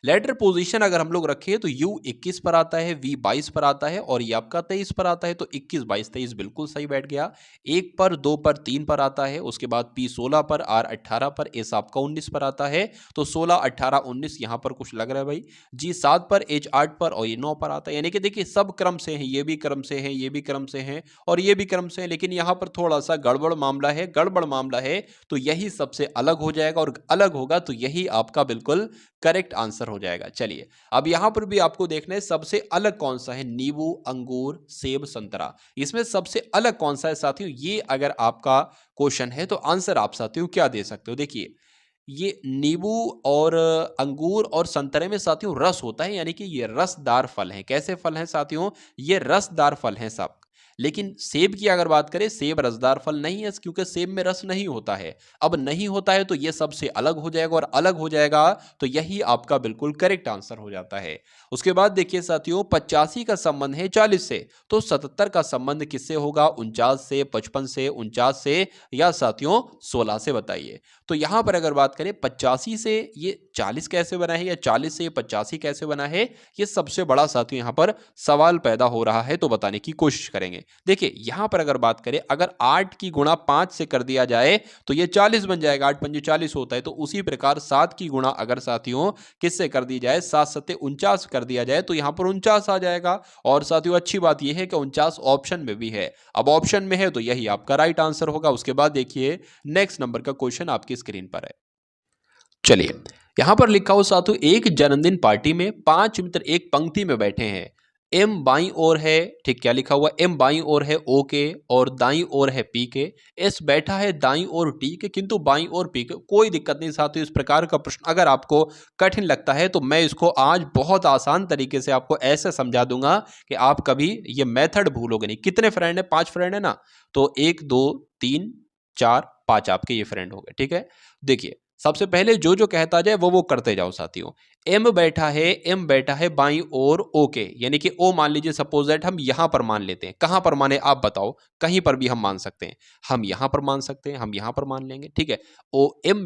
लेटर पोजीशन अगर हम लोग रखें तो U 21 पर आता है, V 22 पर आता है और ये आपका 23 पर आता है। तो 21 22 23 बिल्कुल सही बैठ गया। 1 पर 2 पर 3 पर आता है। उसके बाद P 16 पर, R 18 पर, S आपका 19 पर आता है। तो 16 18 19 यहां पर कुछ लग रहा है भाई। G 7 पर, H 8 पर और ये 9 पर आता है। यानी कि देखिए सब क्रम से हैं, ये भी क्रम से हैं, ये भी क्रम से हैं और ये भी क्रम से हैं, लेकिन यहां पर थोड़ा सा गड़बड़ मामला है, गड़बड़ मामला है। तो यही सबसे अलग हो जाएगा और अलग होगा तो यही आपका बिल्कुल करेक्ट आंसर हो जाएगा। चलिए अब यहां पर भी आपको देखना है सबसे अलग कौन सा है। नींबू, अंगूर, सेब, संतरा, इसमें सबसे अलग कौन सा है साथियों? ये अगर आपका क्वेश्चन है तो आंसर आप साथियों क्या दे सकते हो? देखिए ये नींबू और अंगूर और संतरे में साथियों रस होता है, यानी कि ये रसदार फल हैं। कैसे फल हैं साथियों? ये रसदार फल हैं सब। लेकिन सेब की अगर बात करें, सेब रसदार फल नहीं है क्योंकि सेब में रस नहीं होता है। अब नहीं होता है तो ये सबसे अलग हो जाएगा और अलग हो जाएगा तो यही आपका बिल्कुल करेक्ट आंसर हो जाता है। उसके बाद देखिए साथियों 85 का संबंध है 40 से, तो 77 का संबंध किससे होगा? 49 से, 55 से, 49 से या साथियों 16 से? बताइए। तो यहां पर अगर बात करें 85 से ये 40 कैसे बना है या 40 से ये 85 कैसे बना है, ये सबसे बड़ा साथियों यहां पर सवाल पैदा हो रहा है, तो बताने की कोशिश करेंगे। देखिए यहां पर अगर बात करें, अगर 8 की गुणा 5 से कर दिया जाए तो ये 40 बन जाएगा, 8 पंजे 40 होता है। तो उसी प्रकार 7 की गुणा अगर साथियों किससे कर दी जाए? 7 सत्ते 49 कर दिया जाए तो यहां पर 49 आ जाएगा। और साथियों अच्छी बात यह है कि 49 ऑप्शन में भी है। अब ऑप्शन में है तो यही आपका राइट आंसर होगा। उसके बाद देखिए नेक्स्ट नंबर का क्वेश्चन आपकी स्क्रीन पर है। चलिए यहां पर लिखा हो साथियों, एक जन्मदिन पार्टी में 5 मित्र एक पंक्ति में बैठे हैं। एम बाईं ओर है, ठीक क्या लिखा हुआ? एम बाईं ओर है ओ के और दाईं ओर है पी के। एस बैठा है दाईं ओर टी के किंतु बाईं ओर पी के। कोई दिक्कत नहीं साथियों, इस प्रकार का प्रश्न अगर आपको कठिन लगता है तो मैं इसको आज बहुत आसान तरीके से आपको ऐसे समझा दूंगा कि आप कभी ये मेथड भूलोगे नहीं। कितने फ्रेंड है? 5 फ्रेंड है ना? तो 1 2 3 4 5 आपके ये फ्रेंड हो गए। ठीक है, देखिए सबसे पहले जो जो कहता जाए वो करते जाओ साथियों। एम बैठा है बाई और ओ के, यानी कि ओ मान लीजिए सपोज दैट हम यहां पर मान लेते हैं। कहां पर माने आप बताओ, कहीं पर भी हम मान सकते हैं। हम यहां पर मान सकते हैं, हम यहां पर मान लेंगे, ठीक है। ओ एम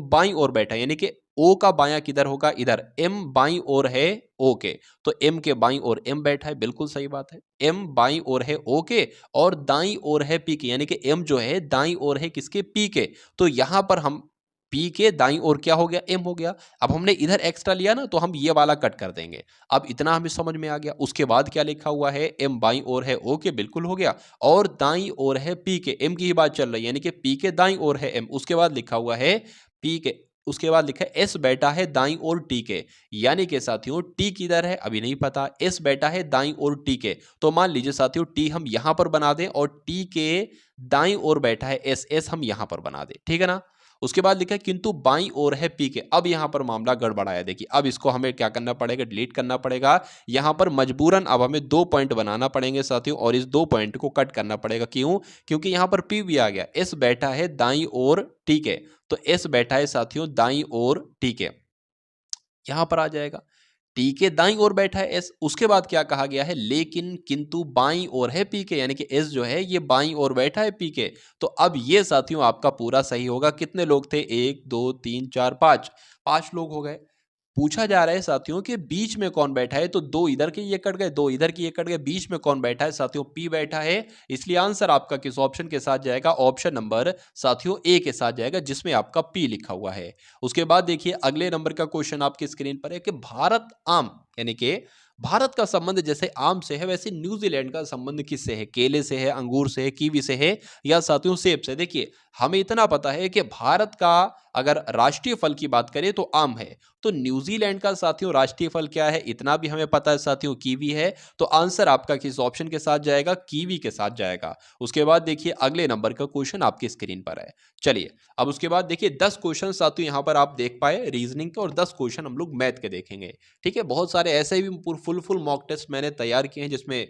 बाई और बैठा है, यानी कि ओ का बायां किधर होगा, इधर। एम बाई और है ओ के, तो एम के बाई और एम बैठा है, बिल्कुल सही बात है। एम बाई और है ओ के और दाई और है पी के, यानी कि एम जो है दाई और है किसके, पी के। तो यहां पर हम पी के दाई और क्या हो गया, एम हो गया। अब हमने इधर एक्स्ट्रा लिया ना, तो हम ये वाला कट कर देंगे। अब इतना हमें समझ में आ गया। उसके बाद क्या लिखा हुआ है, एम बाई और है ओ के, बिल्कुल हो गया। और दाई और है पी के, एम की ही बात चल रही है, यानी कि पी के दाई और है एम। उसके बाद लिखा हुआ है पी के, उसके बाद लिखा है एस बैठा है दाई और टी के, यानी कि साथियों टी किधर है अभी नहीं पता, एस बैठा है दाई और टी के। तो मान लीजिए साथियों टी हम यहां पर बना दें और टी के दाई और बैठा है एस, एस हम यहां पर बना दें, ठीक है ना। उसके बाद लिखा है किंतु बाई ओर है पी के। अब यहां पर मामला गड़बड़ाया, देखिए अब इसको हमें क्या करना पड़ेगा, डिलीट करना पड़ेगा। यहां पर मजबूरन अब हमें 2 पॉइंट बनाना पड़ेंगे साथियों, और इस 2 पॉइंट को कट करना पड़ेगा। क्यों, क्योंकि यहां पर पी भी आ गया। एस बैठा है दाई और टी के, तो एस बैठा है साथियों दाई और टी के, यहां पर आ जाएगा। टी के दाईं ओर बैठा है एस। उसके बाद क्या कहा गया है, लेकिन किंतु बाईं ओर है पी के, यानी कि एस जो है ये बाईं ओर बैठा है पी के। तो अब ये साथियों आपका पूरा सही होगा। कितने लोग थे, 1 2 3 4 5, 5 लोग हो गए। पूछा जा रहा है साथियों कि बीच में कौन बैठा है, तो 2 इधर के ये कट गए, 2 इधर के ये कट गए, बीच में कौन बैठा है साथियों, पी बैठा है। इसलिए आंसर आपका किस ऑप्शन के साथ जाएगा, ऑप्शन नंबर साथियों ए के साथ जाएगा, जिसमें आपका पी लिखा हुआ है। उसके बाद देखिए अगले नंबर का क्वेश्चन आपकी स्क्रीन पर है कि भारत आम, यानी कि भारत का संबंध जैसे आम से है, वैसे न्यूजीलैंड का संबंध किससे है, केले से है, अंगूर से है, कीवी से है, या साथियों सेब से। देखिए हमें इतना पता है कि भारत का अगर राष्ट्रीय फल की बात करें तो आम है, तो न्यूजीलैंड का साथियों राष्ट्रीय फल क्या है, इतना भी हमें पता है साथियों, कीवी है। तो आंसर आपका किस ऑप्शन के साथ जाएगा, कीवी के साथ जाएगा। उसके बाद देखिए अगले नंबर का क्वेश्चन आपकी स्क्रीन पर है। चलिए अब उसके बाद देखिए 10 क्वेश्चन साथियों यहां पर आप देख पाए रीजनिंग के, और 10 क्वेश्चन हम लोग मैथ के देखेंगे, ठीक है। बहुत सारे ऐसे भी फुल मॉक टेस्ट मैंने तैयार किए हैं, जिसमें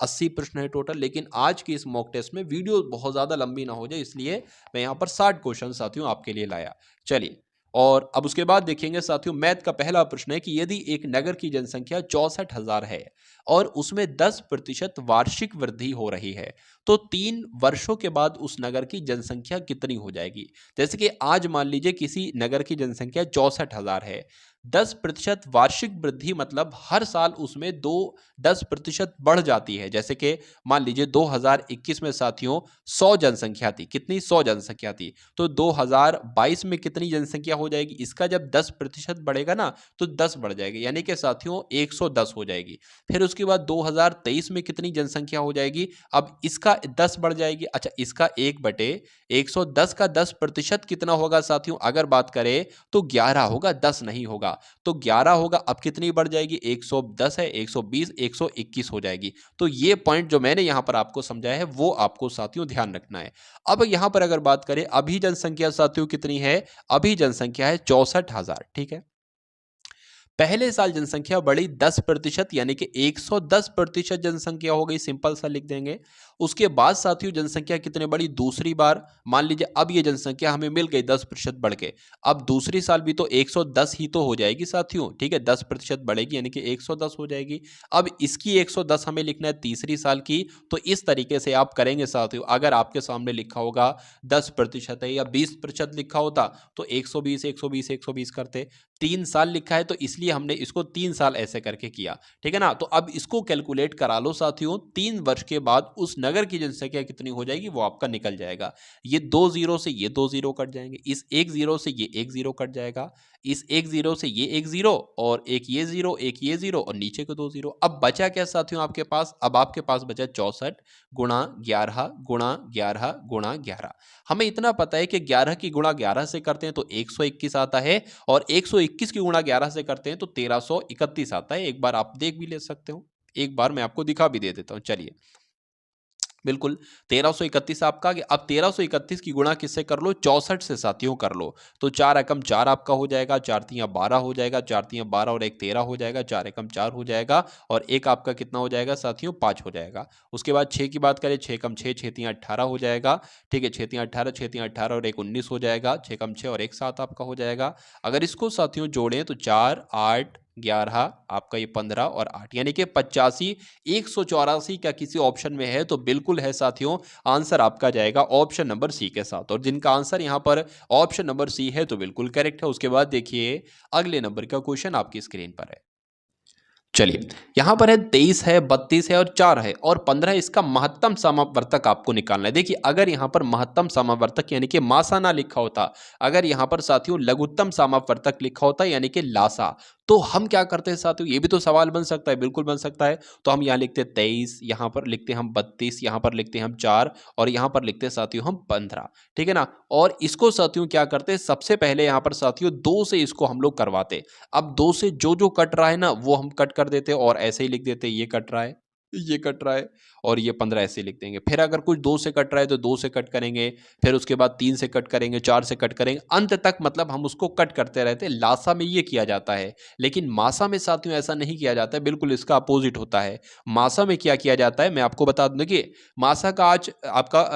80 प्रश्न है टोटल, लेकिन आज की इस मॉक टेस्ट में वीडियो बहुत ज्यादा लंबी ना हो जाए, इसलिए मैं यहां पर 60 क्वेश्चन साथियों आपके लिए लाया। चलिए, और अब उसके बाद देखेंगे साथियों मैथ का पहला प्रश्न है कि यदि एक नगर की जनसंख्या 64,000 है और उसमें 10% वार्षिक वृद्धि हो रही है, तो 3 वर्षों के बाद उस नगर की जनसंख्या कितनी हो जाएगी। जैसे कि आज मान लीजिए किसी नगर की जनसंख्या 64,000 है, 10% वार्षिक वृद्धि मतलब हर साल उसमें 10% बढ़ जाती है। जैसे कि मान लीजिए 2021 में साथियों 100 जनसंख्या थी, कितनी, 100 जनसंख्या थी, तो 2022 में कितनी जनसंख्या हो जाएगी, इसका जब 10% बढ़ेगा ना, तो 10 बढ़ जाएगी, यानी कि साथियों 110 हो जाएगी। फिर उसके बाद 2023 में कितनी जनसंख्या हो जाएगी, अब इसका 10 बढ़ जाएगी। अच्छा, इसका 1/110 का 10% कितना होगा साथियों, अगर बात करें तो 11 होगा, 10 नहीं होगा। तो 11 होगा, अब कितनी बढ़ जाएगी, 110 है, 120, 121 हो जाएगी। तो ये पॉइंट जो मैंने यहां पर आपको समझाया है वो आपको साथियों ध्यान रखना है। अब यहां पर अगर बात करें अभी जनसंख्या साथियों कितनी है, अभी जनसंख्या है 64,000, ठीक है। पहले साल जनसंख्या बढ़ी 10%, यानी कि 110% जनसंख्या हो गई, सिंपल सा लिख देंगे। उसके बाद साथियों जनसंख्या कितने बढ़ी, दूसरी बार मान लीजिए अब ये जनसंख्या हमें मिल गई 10% बढ़ के, अब दूसरी साल भी तो 110 ही तो हो जाएगी साथियों, ठीक है, 10% बढ़ेगी यानी कि 110 हो जाएगी। अब इसकी 110 हमें लिखना है तीसरी साल की, तो इस तरीके से आप करेंगे साथियों। अगर आपके सामने लिखा होगा 10% है या 20% लिखा होता तो 120 120 120 करते। 3 साल लिखा है तो इसलिए हमने इसको 3 साल ऐसे करके किया, ठीक है ना। तो अब इसको कैलकुलेट करा लो साथियों, 3 वर्ष के बाद उस नगर की जनसंख्या कितनी हो जाएगी वो आपका निकल जाएगा। ये 2 जीरो से ये 2 जीरो कट जाएंगे, इस 1 जीरो से ये 1 जीरो कट जाएगा, इस 1 जीरो से ये 1 जीरो, और एक ये जीरो, एक ये जीरो, और नीचे के 2 जीरो। अब बचा क्या साथियों आपके पास, अब आपके पास बचा 64 गुणा 11 गुणा 11 गुणा 11। हमें इतना पता है कि 11 की गुणा 11 से करते हैं तो 121 आता है, और 121 की गुणा 11 से करते हैं तो 1331 आता है। एक बार आप देख भी ले सकते हो, एक बार मैं आपको दिखा भी दे देता हूं। चलिए बिल्कुल 1331 आपका। अब 1331 की गुणा किससे कर लो, 64 से साथियों कर लो। तो 4 एकम 4 आपका हो जाएगा, 4 तियां 12 हो जाएगा, 4 तियां 12 और 1 13 हो जाएगा, 4 एकम 4 हो जाएगा और एक आपका कितना हो जाएगा साथियों, 5 हो जाएगा। उसके बाद 6 की बात करें, 6 एकम 6, 6 तियां 18 हो जाएगा। ठीक है, 6 तियां 18, 6 तियां 18 और 1 19 हो जाएगा, 6 एकम 6 और 1 7 आपका हो जाएगा। अगर इसको साथियों जोड़ें तो 4 8 11 आपका ये 15 और 8 यानी कि 85। 184 का किसी ऑप्शन में है तो बिल्कुल है साथियों, आंसर आपका जाएगा ऑप्शन नंबर सी के साथ। और जिनका आंसर यहां पर ऑप्शन नंबर सी है तो बिल्कुल करेक्ट है। उसके बाद देखिए अगले नंबर का क्वेश्चन आपकी स्क्रीन पर है। चलिए, यहां पर है 23 है, 32 है और 4 है और 15 है। इसका महत्तम समावर्तक आपको निकालना है। देखिए अगर यहां पर महत्तम समावर्तक यानी कि मासा ना लिखा होता, अगर यहां पर साथियों लघुत्तम समावर्तक लिखा होता यानी कि लासा, तो हम क्या करते हैं साथियों, ये भी तो सवाल बन सकता है, बिल्कुल बन सकता है। तो हम यहां लिखते हैं 23, यहां पर लिखते हैं हम 32, यहां पर लिखते हैं हम 4 और यहां पर लिखते हैं साथियों हम 15। ठीक है ना। और इसको साथियों क्या करते हैं, सबसे पहले यहां पर साथियों 2 से इसको हम लोग करवाते। अब 2 से जो जो कट रहा है ना वो हम कट कर देते और ऐसे ही लिख देते ये कट रहा है, ये कट रहा है और ये 15 ऐसे लिख देंगे। फिर अगर कुछ 2 से कट रहा है तो 2 से कट करेंगे, फिर उसके बाद 3 से कट करेंगे, 4 से कट करेंगे, अंत तक मतलब हम उसको कट करते रहते हैं। लासा में ये किया जाता है, लेकिन मासा में साथियों ऐसा नहीं किया जाता है, बिल्कुल इसका अपोजिट होता है। मासा में क्या किया जाता है मैं आपको बता दूं। देखिए मासा का आज आपका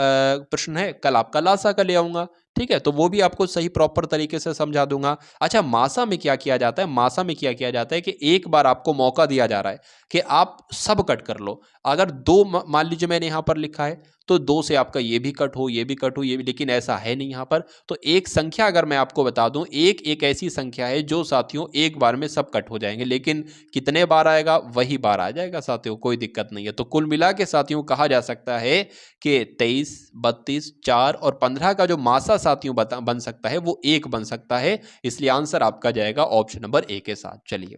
प्रश्न है, कल आपका लासा का ले आऊंगा। ठीक है, तो वो भी आपको सही प्रॉपर तरीके से समझा दूंगा। अच्छा, मासा में क्या किया जाता है, मासा में क्या किया जाता है कि एक बार आपको मौका दिया जा रहा है कि आप सब कट कर लो। अगर दो मान लीजिए मैंने यहां पर लिखा है तो 2 से आपका ये भी कट हो, ये भी कट हो, ये भी, लेकिन ऐसा है नहीं यहां पर। तो एक संख्या अगर मैं आपको बता दूं, एक एक ऐसी संख्या है जो साथियों एक बार में सब कट हो जाएंगे, लेकिन कितने बार आएगा, वही बार आ जाएगा साथियों, कोई दिक्कत नहीं है। तो कुल मिला के साथियों कहा जा सकता है कि 23, 32, 4 और 15 का जो मासा साथियों बन सकता है वो एक बन सकता है। इसलिए आंसर आपका जाएगा ऑप्शन नंबर ए के साथ। चलिए,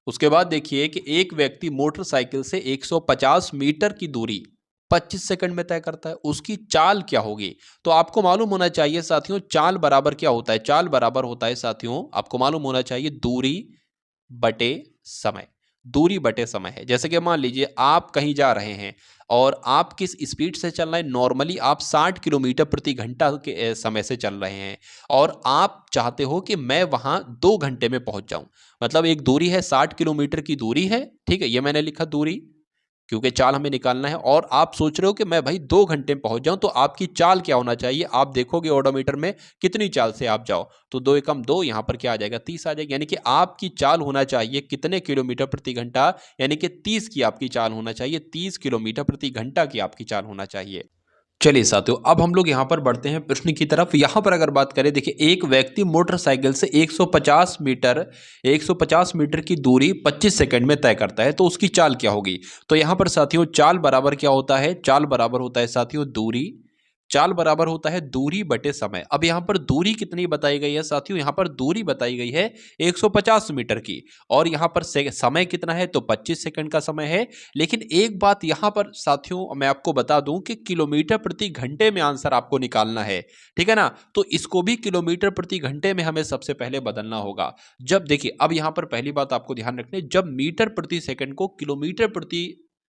उसके बाद देखिए कि एक व्यक्ति मोटरसाइकिल से 150 मीटर की दूरी 25 सेकंड में तय करता है, उसकी चाल क्या होगी। तो आपको मालूम होना चाहिए साथियों, चाल बराबर क्या होता है, चाल बराबर होता है साथियों, आपको मालूम होना चाहिए दूरी बटे समय। दूरी बटे समय है। जैसे कि मान लीजिए आप कहीं जा रहे हैं और आप किस स्पीड से चल रहे हैं, नॉर्मली आप 60 किलोमीटर प्रति घंटा के समय से चल रहे हैं और आप चाहते हो कि मैं वहां 2 घंटे में पहुंच जाऊं। मतलब एक दूरी है, 60 किलोमीटर की दूरी है। ठीक है, ये मैंने लिखा दूरी, क्योंकि चाल हमें निकालना है और आप सोच रहे हो कि मैं भाई 2 घंटे में पहुंच जाऊं, तो आपकी चाल क्या होना चाहिए, आप देखोगे ओडोमीटर में कितनी चाल से आप जाओ। तो 2 एकम 2, यहां पर क्या आ जाएगा, 30 आ जाएगा। यानी कि आपकी चाल होना चाहिए कितने किलोमीटर प्रति घंटा, यानी कि 30 की आपकी चाल होना चाहिए, 30 किलोमीटर प्रति घंटा की आपकी चाल होना चाहिए। चलिए साथियों, अब हम लोग यहाँ पर बढ़ते हैं प्रश्न की तरफ। यहाँ पर अगर बात करें, देखिए एक व्यक्ति मोटरसाइकिल से 150 मीटर की दूरी 25 सेकंड में तय करता है, तो उसकी चाल क्या होगी। तो यहाँ पर साथियों चाल बराबर क्या होता है, चाल बराबर होता है साथियों दूरी, चाल बराबर होता है दूरी बटे समय। अब यहाँ पर दूरी कितनी बताई गई है साथियों, यहाँ पर दूरी बताई गई है 150 मीटर की और यहाँ पर समय कितना है, तो 25 सेकंड का समय है। लेकिन एक बात यहाँ पर साथियों मैं आपको बता दूं कि किलोमीटर प्रति घंटे में आंसर आपको निकालना है। ठीक है ना, तो इसको भी किलोमीटर प्रति घंटे में हमें सबसे पहले बदलना होगा। जब देखिए अब यहाँ पर पहली बात आपको ध्यान रखनी है, जब मीटर प्रति सेकंड को किलोमीटर प्रति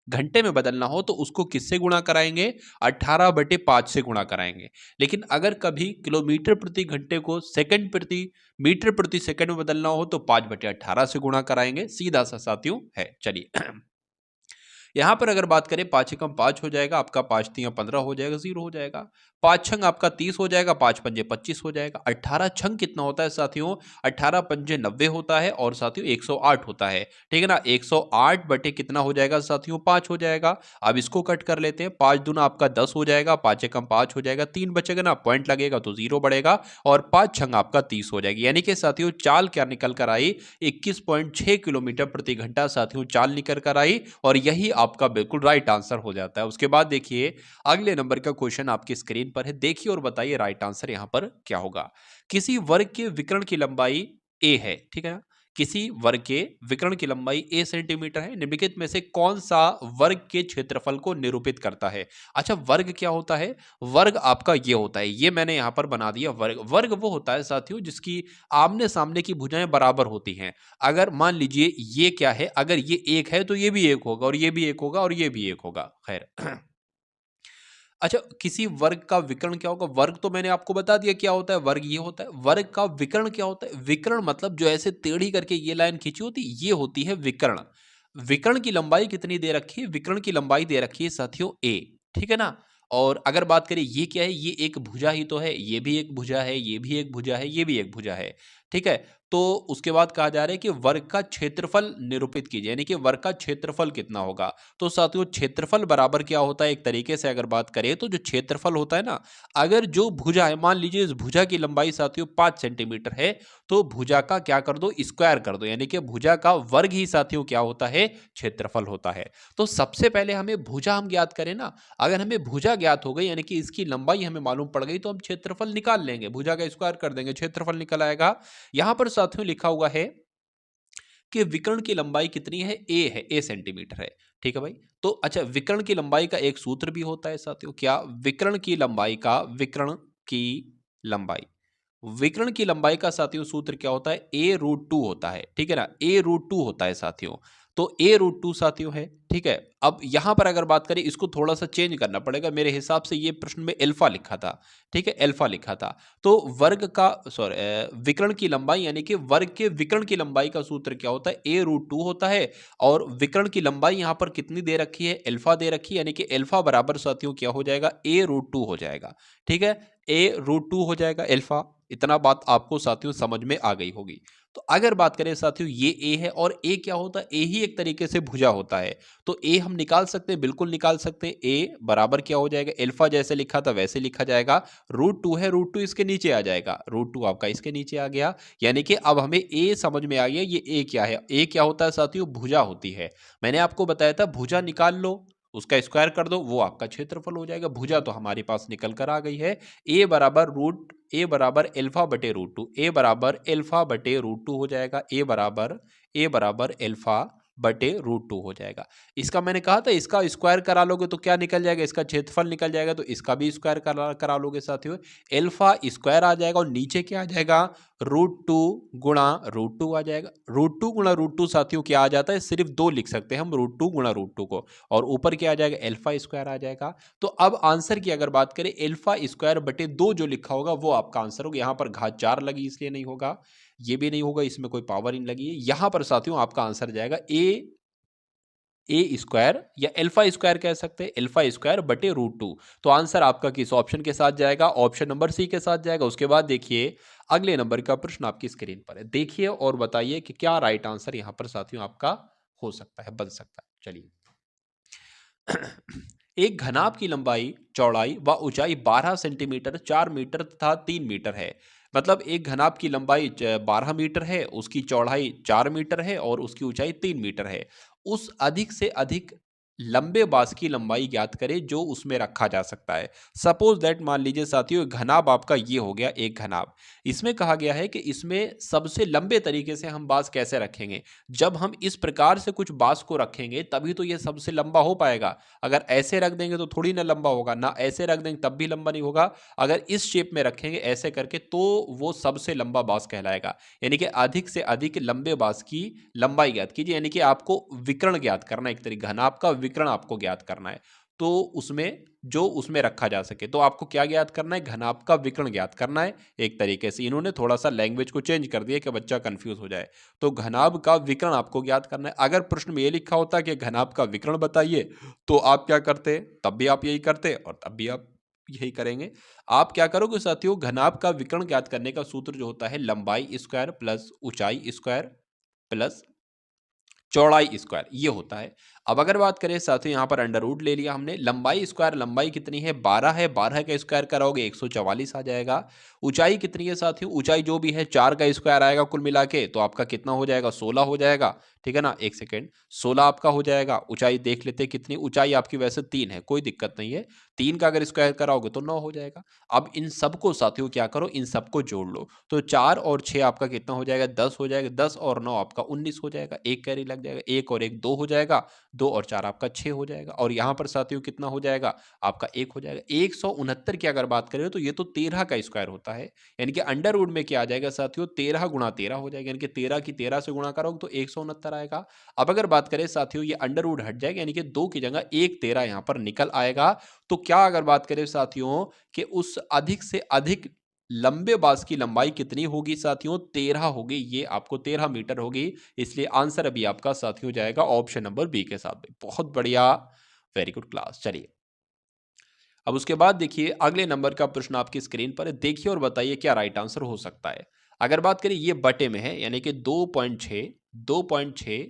घंटे में बदलना हो तो उसको किससे गुणा कराएंगे, 18/5 से गुणा कराएंगे। लेकिन अगर कभी किलोमीटर प्रति घंटे को सेकंड प्रति मीटर प्रति सेकंड में बदलना हो तो 5/18 से गुणा कराएंगे, सीधा सा साथियों है। चलिए यहां पर अगर बात करें, 5 एकम 5 हो जाएगा आपका, 5 तियां 15 हो जाएगा, 0 हो जाएगा। 5 छंग आपका 30 हो जाएगा, 5 पंजे 25 हो जाएगा। 18 छंग कितना होता है साथियों, 18 पंजे 90 होता है और साथियों 108 होता है। ठीक है ना, 108 बटे कितना हो जाएगा साथियों, 5 हो जाएगा। अब इसको कट कर लेते हैं, 5 दूना आपका 10 हो जाएगा, 5 एकम 5 हो जाएगा, 3 बचेगा ना, पॉइंट लगेगा तो 0 बढ़ेगा और 5 छंग आपका 30 हो जाएगी। यानी कि साथियों चाल क्या निकल कर आई, 21.6 किलोमीटर प्रति घंटा साथियों चाल निकल कर आई और यही आपका बिल्कुल राइट आंसर हो जाता है। उसके बाद देखिए अगले नंबर का क्वेश्चन आपकी स्क्रीन पर है, देखिए और बताइए राइट आंसर यहां पर क्या होगा। किसी वर्ग के विकर्ण की लंबाई a है, ठीक है ना, किसी वर्ग के विकर्ण की लंबाई a सेंटीमीटर है, निम्नलिखित में से कौन सा वर्ग के क्षेत्रफल को निरूपित करता है। अच्छा, वर्ग क्या होता है? वर्ग आपका ये होता है, ये मैंने यहां पर बना दिया वर्ग। वर्ग वो होता है साथियों जिसकी आमने सामने की भुजाएं बराबर होती हैं। अगर मान लीजिए ये क्या है, अगर ये एक है तो ये भी एक होगा और ये भी एक होगा और ये भी एक होगा। खैर अच्छा, किसी वर्ग का विकर्ण क्या होगा? वर्ग तो मैंने आपको बता दिया क्या होता है, वर्ग ये होता है। वर्ग का विकर्ण क्या होता है? विकर्ण मतलब जो ऐसे टेढ़ी करके ये लाइन खींची होती, ये होती है विकर्ण। विकर्ण की लंबाई कितनी दे रखी है? विकर्ण की लंबाई दे रखी है साथियों a, ठीक है ना। और अगर बात करें ये क्या है, ये एक भुजा ही तो है, ये भी एक भुजा है, ये भी एक भुजा है, ये भी एक भुजा है, ठीक है। तो उसके बाद कहा जा रहा है कि वर्ग का क्षेत्रफल निरूपित कीजिए, यानी कि वर्ग का क्षेत्रफल कितना होगा। तो साथियों क्षेत्रफल बराबर क्या होता है, एक तरीके से अगर बात करें तो जो क्षेत्रफल होता है ना, अगर जो भुजा है, मान लीजिए इस भुजा की लंबाई साथियों 5 सेंटीमीटर है, तो भुजा का क्या कर दो, स्क्वायर कर दो, यानी कि भुजा का वर्ग ही साथियों क्या होता है, क्षेत्रफल होता है। तो सबसे पहले हमें भुजा हम ज्ञात करें ना, अगर हमें भुजा ज्ञात हो गई यानी कि इसकी लंबाई हमें मालूम पड़ गई, तो हम क्षेत्रफल निकाल लेंगे, भुजा का स्क्वायर कर देंगे, क्षेत्रफल निकल आएगा। यहां पर साथियों लिखा हुआ है कि विकर्ण की लंबाई कितनी है, a सेंटीमीटर है, ठीक है भाई। तो अच्छा, विकर्ण की लंबाई का एक सूत्र भी होता है साथियों, क्या? विकर्ण की लंबाई का, विकर्ण की लंबाई, विकर्ण की लंबाई का साथियों सूत्र क्या होता है, a√2 होता है, ठीक है ना, a√2 होता है साथियों। तो a√2 साथियों है, ठीक है। अब यहां पर अगर बात करें, इसको थोड़ा सा चेंज करना पड़ेगा, मेरे हिसाब से ये प्रश्न में अल्फा लिखा था, ठीक है, अल्फा लिखा था। तो वर्ग का, सॉरी, विकर्ण की लंबाई यानी कि वर्ग के विकर्ण की लंबाई का सूत्र क्या होता है, a√2 होता है। और विकर्ण की लंबाई यहां पर कितनी दे रखी है, अल्फा दे रखी है, यानी कि अल्फा बराबर साथियों क्या हो जाएगा, a√2 हो जाएगा, ठीक है, a√2 हो जाएगा अल्फा। इतना बात आपको साथियों समझ में आ गई होगी। तो अगर बात करें साथियों, ये a है और a क्या होता है, a ही एक तरीके से भुजा होता है। तो a हम निकाल सकते हैं, बिल्कुल निकाल सकते हैं। a बराबर क्या हो जाएगा, अल्फा जैसे लिखा था वैसे लिखा जाएगा। √2 है, √2 इसके नीचे आ जाएगा, √2 आपका इसके नीचे आ गया। यानी कि अब हमें a समझ में आ गया, ये a क्या है, a क्या होता है साथियों, भुजा होती है। मैंने आपको बताया था भुजा निकाल लो, उसका स्क्वायर कर दो, वो आपका क्षेत्रफल हो जाएगा। भुजा तो हमारे पास निकल कर आ गई है। ए बराबर अल्फा/√2, ए बराबर अल्फा/√2 हो जाएगा। ए बराबर अल्फा/√2 हो जाएगा। इसका मैंने कहा था, इसका स्क्वायर करा लोगे तो क्या निकल जाएगा, इसका क्षेत्रफल निकल जाएगा, तो इसका भी स्क्वायर करा लोगे साथियों, अल्फा स्क्वायर आ जाएगा और नीचे क्या आ जाएगा, √2 गुणा √2 आ जाएगा। √2 गुणा √2 साथियों क्या आ जाता है, सिर्फ 2 लिख सकते हैं हम, √2 गुणा √2 को, और ऊपर क्या आ जाएगा, अल्फा स्क्वायर आ जाएगा। तो अब आंसर की अगर बात करें, अल्फा²/2 जो लिखा होगा वो आपका आंसर होगा। यहां पर घात 4 लगी इसलिए नहीं होगा, ये भी नहीं होगा, इसमें कोई पावर नहीं लगी है। यहां पर साथियों आपका आंसर जाएगा ए स्क्वायर, या अल्फा स्क्वायर कह सकते हैं, अल्फा²/√2। तो आंसर आपका किस ऑप्शन के साथ जाएगा, ऑप्शन नंबर सी के साथ जाएगा। उसके बाद देखिए अगले नंबर का प्रश्न आपकी स्क्रीन पर है, देखिए और बताइए कि क्या राइट आंसर यहां पर साथियों आपका हो सकता है, बन सकता है। चलिए एक घनाभ की लंबाई, चौड़ाई व ऊंचाई 12 सेंटीमीटर, 4 मीटर तथा 3 मीटर है। मतलब एक घनाभ की लंबाई 12 मीटर है, उसकी चौड़ाई 4 मीटर है और उसकी ऊंचाई 3 मीटर है। उस अधिक से अधिक लंबे बांस की लंबाई ज्ञात करें जो उसमें रखा जा सकता है। सपोज दैट, मान लीजिए साथियों घनाभ आपका ये हो गया एक घनाभ। इसमें कहा गया है कि इसमें सबसे लंबे तरीके से हम बांस कैसे रखेंगे। जब हम इस प्रकार से कुछ बांस को रखेंगे तभी तो ये सबसे लंबा हो पाएगा। अगर ऐसे रख देंगे तो थोड़ी ना लंबा होगा, ना ऐसे रख देंगे तब भी लंबा नहीं होगा। अगर इस शेप में रखेंगे ऐसे करके तो वो सबसे लंबा बांस कहलाएगा। यानी कि अधिक से अधिक लंबे बांस की लंबाई ज्ञात कीजिए, यानी कि आपको विकर्ण ज्ञात करना है, एक तरीके घनाभ का विकर्ण आपको ज्ञात करना है। तो उसमें जो उसमें रखा जा सके, तो आपको क्या ज्ञात करना है, घनाभ का विकर्ण ज्ञात करना है। एक तरीके से इन्होंने थोड़ा सा लैंग्वेज को चेंज कर दिया कि बच्चा कंफ्यूज हो जाए। तो घनाभ का विकर्ण आपको ज्ञात करना है। अगर प्रश्न में ये लिखा होता कि घनाभ का विकर्ण बताइए, तो आप क्या करते, तब भी आप यही करते और तब भी आप यही करेंगे। आप क्या करोगे साथियों, घनाभ का विकर्ण ज्ञात करने का सूत्र जो होता है, लंबाई स्क्वायर प्लस ऊंचाई स्क्वायर प्लस चौड़ाई स्क्वायर, ये होता है। अब अगर बात करें साथियों, यहाँ पर अंडर रूट ले लिया हमने। लंबाई स्क्वायर, लंबाई कितनी है, 12 है, 12 का स्क्वायर कराओगे 144 आ जाएगा। ऊंचाई कितनी है साथियों, ऊंचाई जो भी है 4 का स्क्वायर आएगा कुल मिला के, तो आपका कितना हो जाएगा, 16 हो जाएगा, ठीक है ना। एक सेकेंड, 16 आपका हो जाएगा। ऊंचाई देख लेते हैं कितनी, ऊंचाई आपकी वैसे 3 है, कोई दिक्कत नहीं है। 3 का अगर स्क्वायर कराओगे तो 9 हो जाएगा। अब इन सबको साथियों क्या करो, इन सबको जोड़ लो। तो 4 और 6 आपका कितना हो जाएगा, 10 हो जाएगा। 10 और 9 आपका 19 हो जाएगा। एक कैरी लग जाएगा, 1 और 1 2 हो जाएगा। 2 और 4 आपका 6 हो जाएगा। और यहाँ पर साथियों कितना हो जाएगा, आपका 1 हो जाएगा। 169 की अगर बात करें तो ये तो 13 का स्क्वायर होता है, यानी कि अंडर रूट में क्या आ जाएगा साथियों, 13 गुणा 13 हो जाएगा, यानी कि 13 की 13 से गुणा करोगे तो 169 आएगा। अब अगर बात करें साथियों, ये अंडर रूट हट जाएगा, यानी कि 2 की जगह 1 13 यहां पर निकल आएगा। तो क्या अगर बात करें साथियों कि उस अधिक से अधिक लंबे बांस की लंबाई कितनी होगी साथियों, 13 होगी। ये आपको 13 मीटर होगी। इसलिए आंसर अभी आपका साथियों जाएगा ऑप्शन नंबर बी के साथ। बहुत बढ़िया, वेरी गुड क्लास। चलिए अब उसके बाद देखिए अगले नंबर का प्रश्न आपकी स्क्रीन पर है, देखिए और बताइए क्या राइट आंसर हो सकता है। अगर बात करें ये बटे में है, यानी कि 2.6 2.6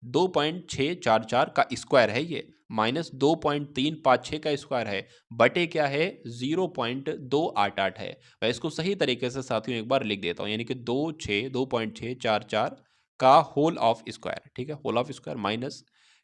2.644 का स्क्वायर है ये, माइनस 2.356 का स्क्वायर है, बटे क्या है 0.288 है। मैं इसको सही तरीके से साथियों एक बार लिख देता हूँ, यानी कि 2.644 का होल ऑफ स्क्वायर, ठीक है, होल ऑफ स्क्वायर माइनस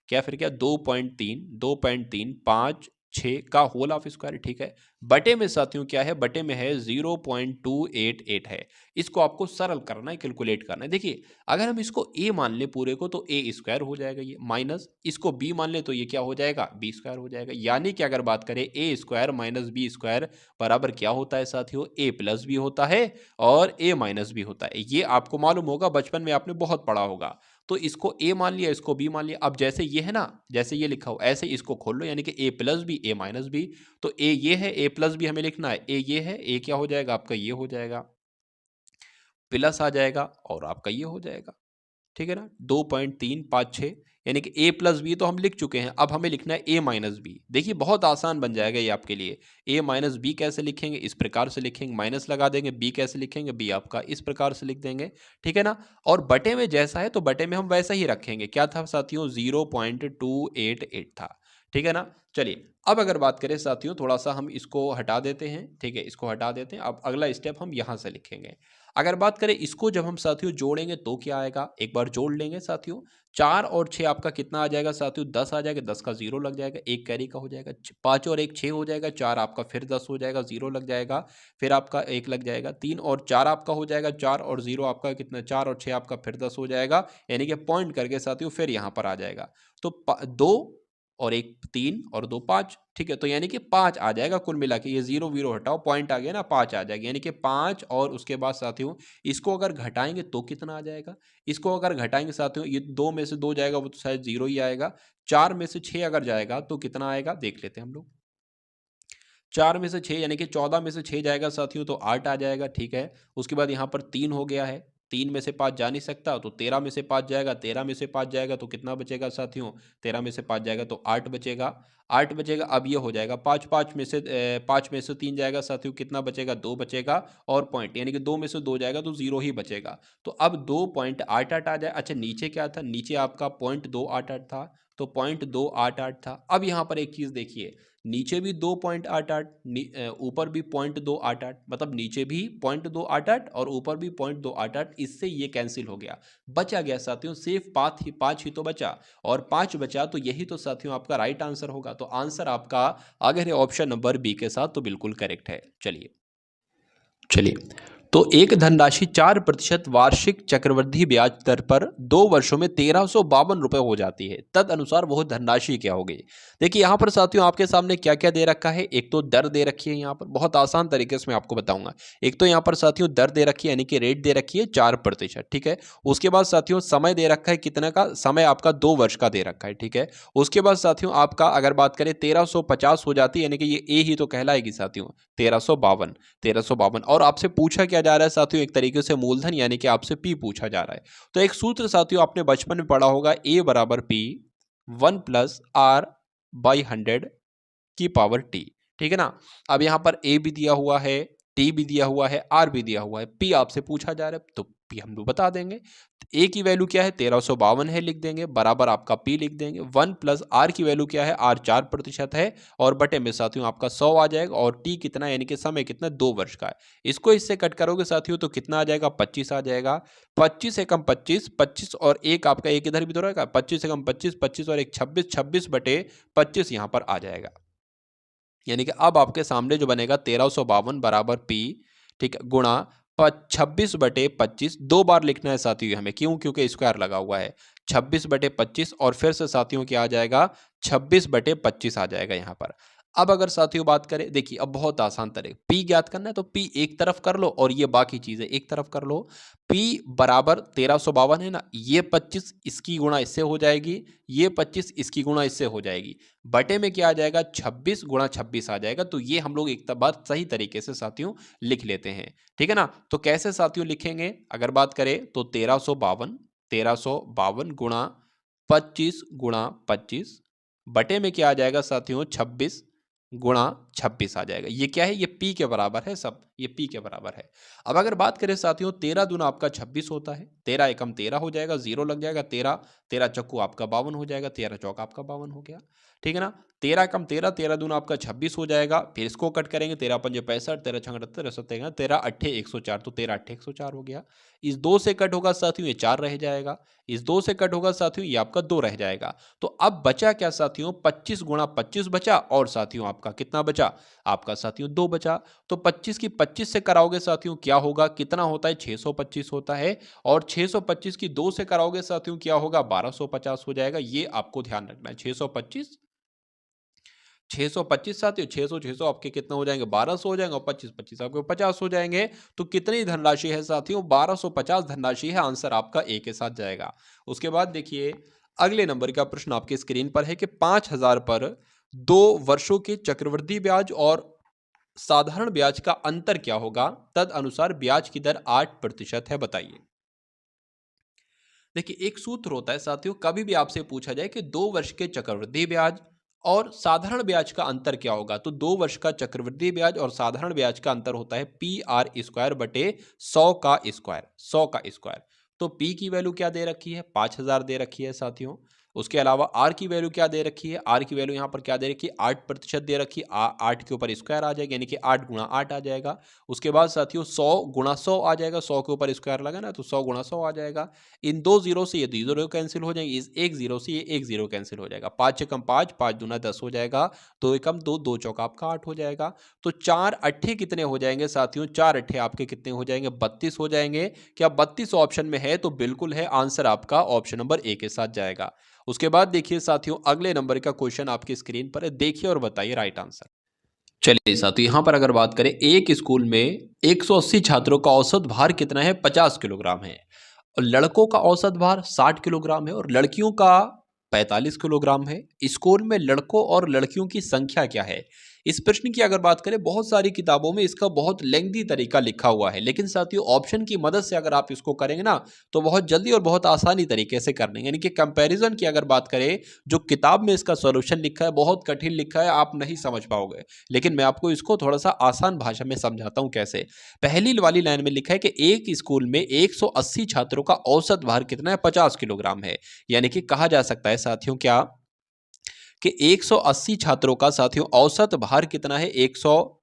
क्या, फिर क्या 2.356 का होल ऑफ स्क्वायर, ठीक है। बटे में साथियों क्या है, बटे में है 0.288 है। इसको आपको सरल करना है, कैलकुलेट करना है। देखिए अगर हम इसको a मान ले पूरे को तो a स्क्वायर हो जाएगा ये, माइनस इसको b मान ले तो ये क्या हो जाएगा, b स्क्वायर हो जाएगा। यानी कि अगर बात करें a square minus b square बराबर क्या होता है साथियों, a प्लस भी होता है और a माइनस भी होता है। ये आपको मालूम होगा, बचपन में आपने बहुत पढ़ा होगा। तो इसको a मान लिया, इसको b मान लिया। अब जैसे ये है ना, जैसे ये लिखा हो ऐसे इसको खोल लो, यानी कि a plus B a minus B. तो a ये है, a प्लस बी हमें लिखना है, a ये है, a क्या हो जाएगा आपका, ये हो जाएगा, प्लस आ जाएगा और आपका ये हो जाएगा, ठीक है ना। 2.356 यानी कि a प्लस बी तो हम लिख चुके हैं, अब हमें लिखना है a माइनस बी। देखिए बहुत आसान बन जाएगा ये आपके लिए। a माइनस बी कैसे लिखेंगे, इस प्रकार से लिखेंगे, माइनस लगा देंगे। b कैसे लिखेंगे, b आपका इस प्रकार से लिख देंगे, ठीक है ना। और बटे में जैसा है तो बटे में हम वैसा ही रखेंगे। क्या था साथियों, 0.288 था, ठीक है ना। चलिए अब अगर बात करें साथियों, थोड़ा सा हम इसको हटा देते हैं, ठीक है, इसको हटा देते हैं। अब अगला स्टेप हम यहां से लिखेंगे। अगर बात करें इसको जब हम साथियों जोड़ेंगे तो क्या आएगा, एक बार जोड़ लेंगे साथियों। 4 और 6 आपका कितना आ जाएगा साथियों, 10 आ जाएगा। 10 का 0 लग जाएगा, एक कैरी का हो जाएगा। 5 और 1 6 हो जाएगा, 4 आपका फिर 10 हो जाएगा, 0 लग जाएगा, फिर आपका 1 लग जाएगा। 3 और 4 आपका हो जाएगा, 4 और 0 आपका कितना, 4 और 6 आपका फिर 10 हो जाएगा, यानी कि पॉइंट करके साथियों फिर यहाँ पर आ जाएगा। तो 2 और 1 3 और 2 5, ठीक है। तो यानी कि 5 आ जाएगा कुल मिला के, ये 0 0 हटाओ, पॉइंट आ गया ना, 5 आ जाएगा, यानी कि 5। और उसके बाद साथियों इसको अगर घटाएंगे तो कितना आ जाएगा, इसको अगर घटाएंगे साथियों, ये 2 में से 2 जाएगा वो तो शायद 0 ही आएगा। 4 में से 6 अगर जाएगा तो कितना आएगा, देख लेते हैं हम लोग। 4 में से 6 यानी कि 14 में से 6 जाएगा साथियों तो 8 आ जाएगा, ठीक है। उसके बाद यहाँ पर 3 हो गया है, 3 में से 5 जा नहीं सकता तो 13 में से 5 जाएगा, 13 में से 5 जाएगा तो कितना बचेगा साथियों, 13 में से 5 जाएगा तो 8 बचेगा, 8 बचेगा। अब ये हो जाएगा 5 5 में से 3 जाएगा साथियों, कितना बचेगा, 2 बचेगा। और पॉइंट यानी कि 2 में से 2 जाएगा तो 0 ही बचेगा। तो अब 2.88 आ जाए। अच्छा नीचे क्या था, नीचे आपका 0.288 था, तो 0.288 था। अब यहाँ पर एक चीज़ देखिए, नीचे भी 2.88, ऊपर भी 0.288, मतलब नीचे भी 0.288 और ऊपर भी 0.288। इससे ये कैंसिल हो गया, बचा गया साथियों सिर्फ 5 ही तो बचा, और 5 बचा तो यही तो साथियों आपका राइट आंसर होगा। तो आंसर आपका अगर है ऑप्शन नंबर बी के साथ तो बिल्कुल करेक्ट है। चलिए तो एक धनराशि 4% वार्षिक चक्रवृद्धि ब्याज दर पर 2 वर्षों में 1352 रुपए हो जाती है, तद अनुसार वह धनराशि क्या होगी। देखिए यहाँ पर साथियों आपके सामने क्या क्या दे रखा है, एक तो दर दे रखी है, यहाँ पर बहुत आसान तरीके से मैं आपको बताऊंगा। एक तो यहाँ पर साथियों दर दे रखी है, यानी कि रेट दे रखी है 4%, ठीक है। उसके बाद साथियों समय दे रखा है, कितने का समय आपका 2 वर्ष का दे रखा है, ठीक है। उसके बाद साथियों आपका अगर बात करें 1350 हो जाती है, यानी कि ये ए ही तो कहलाएगी साथियों, 1352। और आपसे पूछा क्या जा रहा है साथियों, एक तरीके से मूलधन, यानी कि आपसे पी पूछा जा रहा है। तो एक सूत्र साथियों आपने बचपन में पढ़ा होगा, ए बराबर पी 1+r/100 की पावर टी, ठीक है ना। अब यहां पर ए भी दिया हुआ है, टी भी दिया हुआ है, आर भी दिया हुआ है, पी आपसे पूछा जा रहा है, तो पी हम लोग बता देंगे। ए की वैल्यू क्या है 1352 है, लिख देंगे, बराबर आपका पी लिख देंगे। 1 प्लस आर की वैल्यू क्या है, आर 4% है, और बटे में साथियों आपका 100 आ जाएगा, और टी कितना यानी कि समय कितना 2 वर्ष का है। इसको इससे कट करोगे साथियों तो कितना आ जाएगा, 25 आ जाएगा। 25 एकम 25, 25 और एक आपका एक इधर भी तो रहेगा, 25 एकम 25, 25 और एक 26, 26 बटे 25 यहां पर आ जाएगा। यानी कि अब आपके सामने जो बनेगा 1352 बराबर पी, ठीक है, गुणा 26/25, 2 बार लिखना है साथियों हमें, क्यों, क्योंकि स्क्वायर लगा हुआ है। 26/25 और फिर से साथियों क्या आ जाएगा, 26/25 आ जाएगा यहाँ पर। अब अगर साथियों बात करें, देखिए अब बहुत आसान तरीका, पी ज्ञात करना है तो पी एक तरफ कर लो और ये बाकी चीजें एक तरफ कर लो। पी बराबर 1352 है ना, ये 25 इसकी गुणा इससे हो जाएगी, ये 25 इसकी गुणा इससे हो जाएगी, बटे में क्या आ जाएगा, 26 गुणा 26 आ जाएगा। तो ये हम लोग एक बात सही तरीके से साथियों लिख लेते हैं, ठीक है ना। तो कैसे साथियों लिखेंगे, अगर बात करें तो 1352 गुणा 25 गुणा 25 बटे में क्या आ जाएगा साथियों, 26 गुणा 26 आ जाएगा। ये क्या है, ये पी के बराबर है, सब ये पी के बराबर है। अब अगर बात करें साथियों, 13 दूना आपका 26 होता है, 13 एकम 13 हो जाएगा, 0 लग जाएगा, 13 13 चक्कू आपका 52 हो जाएगा, 13 चौक आपका 52 हो गया, ठीक है ना। 13 कम 13, 13 दूना आपका 26 हो जाएगा, फिर इसको कट करेंगे, 13 पंजे 65, 13 छंग 78, 13 अट्ठे 104, तो 13 अट्ठे 104 हो गया। इस 2 से कट होगा साथियों, ये 4 रह जाएगा, इस 2 से कट होगा साथियों, ये आपका 2 रह जाएगा। तो अब बचा क्या साथियों, 25 गुणा 25 बचा, और साथियों आपका कितना बचा, आपका साथियों 2 बचा। तो 25 की 25 से कराओगे साथियों क्या होगा, कितना होता है, 625 होता है, और 625 की 2 से कराओगे साथियों क्या होगा, 1250 हो जाएगा। ये आपको ध्यान रखना है, 625 625 साथियों, 600 600 आपके कितना हो जाएंगे, 1200 हो जाएंगे, और 25 25 आपके 50 हो जाएंगे। तो कितनी धनराशि है साथियों, 1250 धनराशि है। आंसर आपका ए के साथ जाएगा। उसके बाद देखिए अगले नंबर का प्रश्न आपकी स्क्रीन पर है कि 5000 पर 2 वर्षों के चक्रवृद्धि ब्याज और साधारण ब्याज का अंतर क्या होगा, तद अनुसार ब्याज की दर 8% है, बताइए। देखिए एक सूत्र होता है साथियों, कभी भी आपसे पूछा जाए कि 2 वर्ष के चक्रवृद्धि ब्याज और साधारण ब्याज का अंतर क्या होगा, तो 2 वर्ष का चक्रवृद्धि ब्याज और साधारण ब्याज का अंतर होता है पी आर स्क्वायर बटे 100 का स्क्वायर, 100 का स्क्वायर। तो पी की वैल्यू क्या दे रखी है, 5000 दे रखी है साथियों। उसके अलावा आर की वैल्यू क्या दे रखी है, आर की वैल्यू यहाँ पर क्या दे रखी है, 8% दे रखी है। 8 के ऊपर स्क्वायर आ जाएगा, यानी कि 8 गुणा 8 आ जाएगा। उसके बाद साथियों 100 गुणा 100 आ जाएगा, 100 के ऊपर स्क्वायर लगा ना, तो 100 गुणा 100 आ जाएगा। इन 2 जीरो से ये 2 जीरो कैंसिल हो जाएंगे, इस एक जीरो से ये एक जीरो कैंसिल हो जाएगा। 5 एकम 5, 5 दूना 10 हो जाएगा, 2 एकम 2, 2 चौका आपका 8 हो जाएगा। तो 4 अट्ठे कितने हो जाएंगे साथियों, 4 अट्ठे आपके कितने हो जाएंगे, 32 हो जाएंगे। क्या 32 ऑप्शन में है, तो बिल्कुल है, आंसर आपका ऑप्शन नंबर ए के साथ जाएगा। उसके बाद देखिए साथियों अगले नंबर का क्वेश्चन आपकी स्क्रीन पर है, देखिए और बताइए राइट आंसर। चलिए साथियों यहां पर अगर बात करें, एक स्कूल में 180 छात्रों का औसत भार कितना है, 50 किलोग्राम है, और लड़कों का औसत भार 60 किलोग्राम है, और लड़कियों का 45 किलोग्राम है। स्कूल में लड़कों और लड़कियों की संख्या क्या है। इस प्रश्न की अगर बात करें, बहुत सारी किताबों में इसका बहुत लेंथी तरीका लिखा हुआ है, लेकिन साथियों ऑप्शन की मदद से अगर आप इसको करेंगे ना, तो बहुत जल्दी और बहुत आसानी तरीके से कर लेंगे। यानी कि कंपैरिजन की अगर बात करें, जो किताब में इसका सॉल्यूशन लिखा है बहुत कठिन लिखा है, आप नहीं समझ पाओगे, लेकिन मैं आपको इसको थोड़ा सा आसान भाषा में समझाता हूं कैसे। पहली वाली लाइन में लिखा है कि एक स्कूल में 180 छात्रों का औसत भार कितना है, 50 किलोग्राम है। यानी कि कहा जा सकता है साथियों क्या, कि 180 छात्रों का साथियों औसत भार कितना है, 100,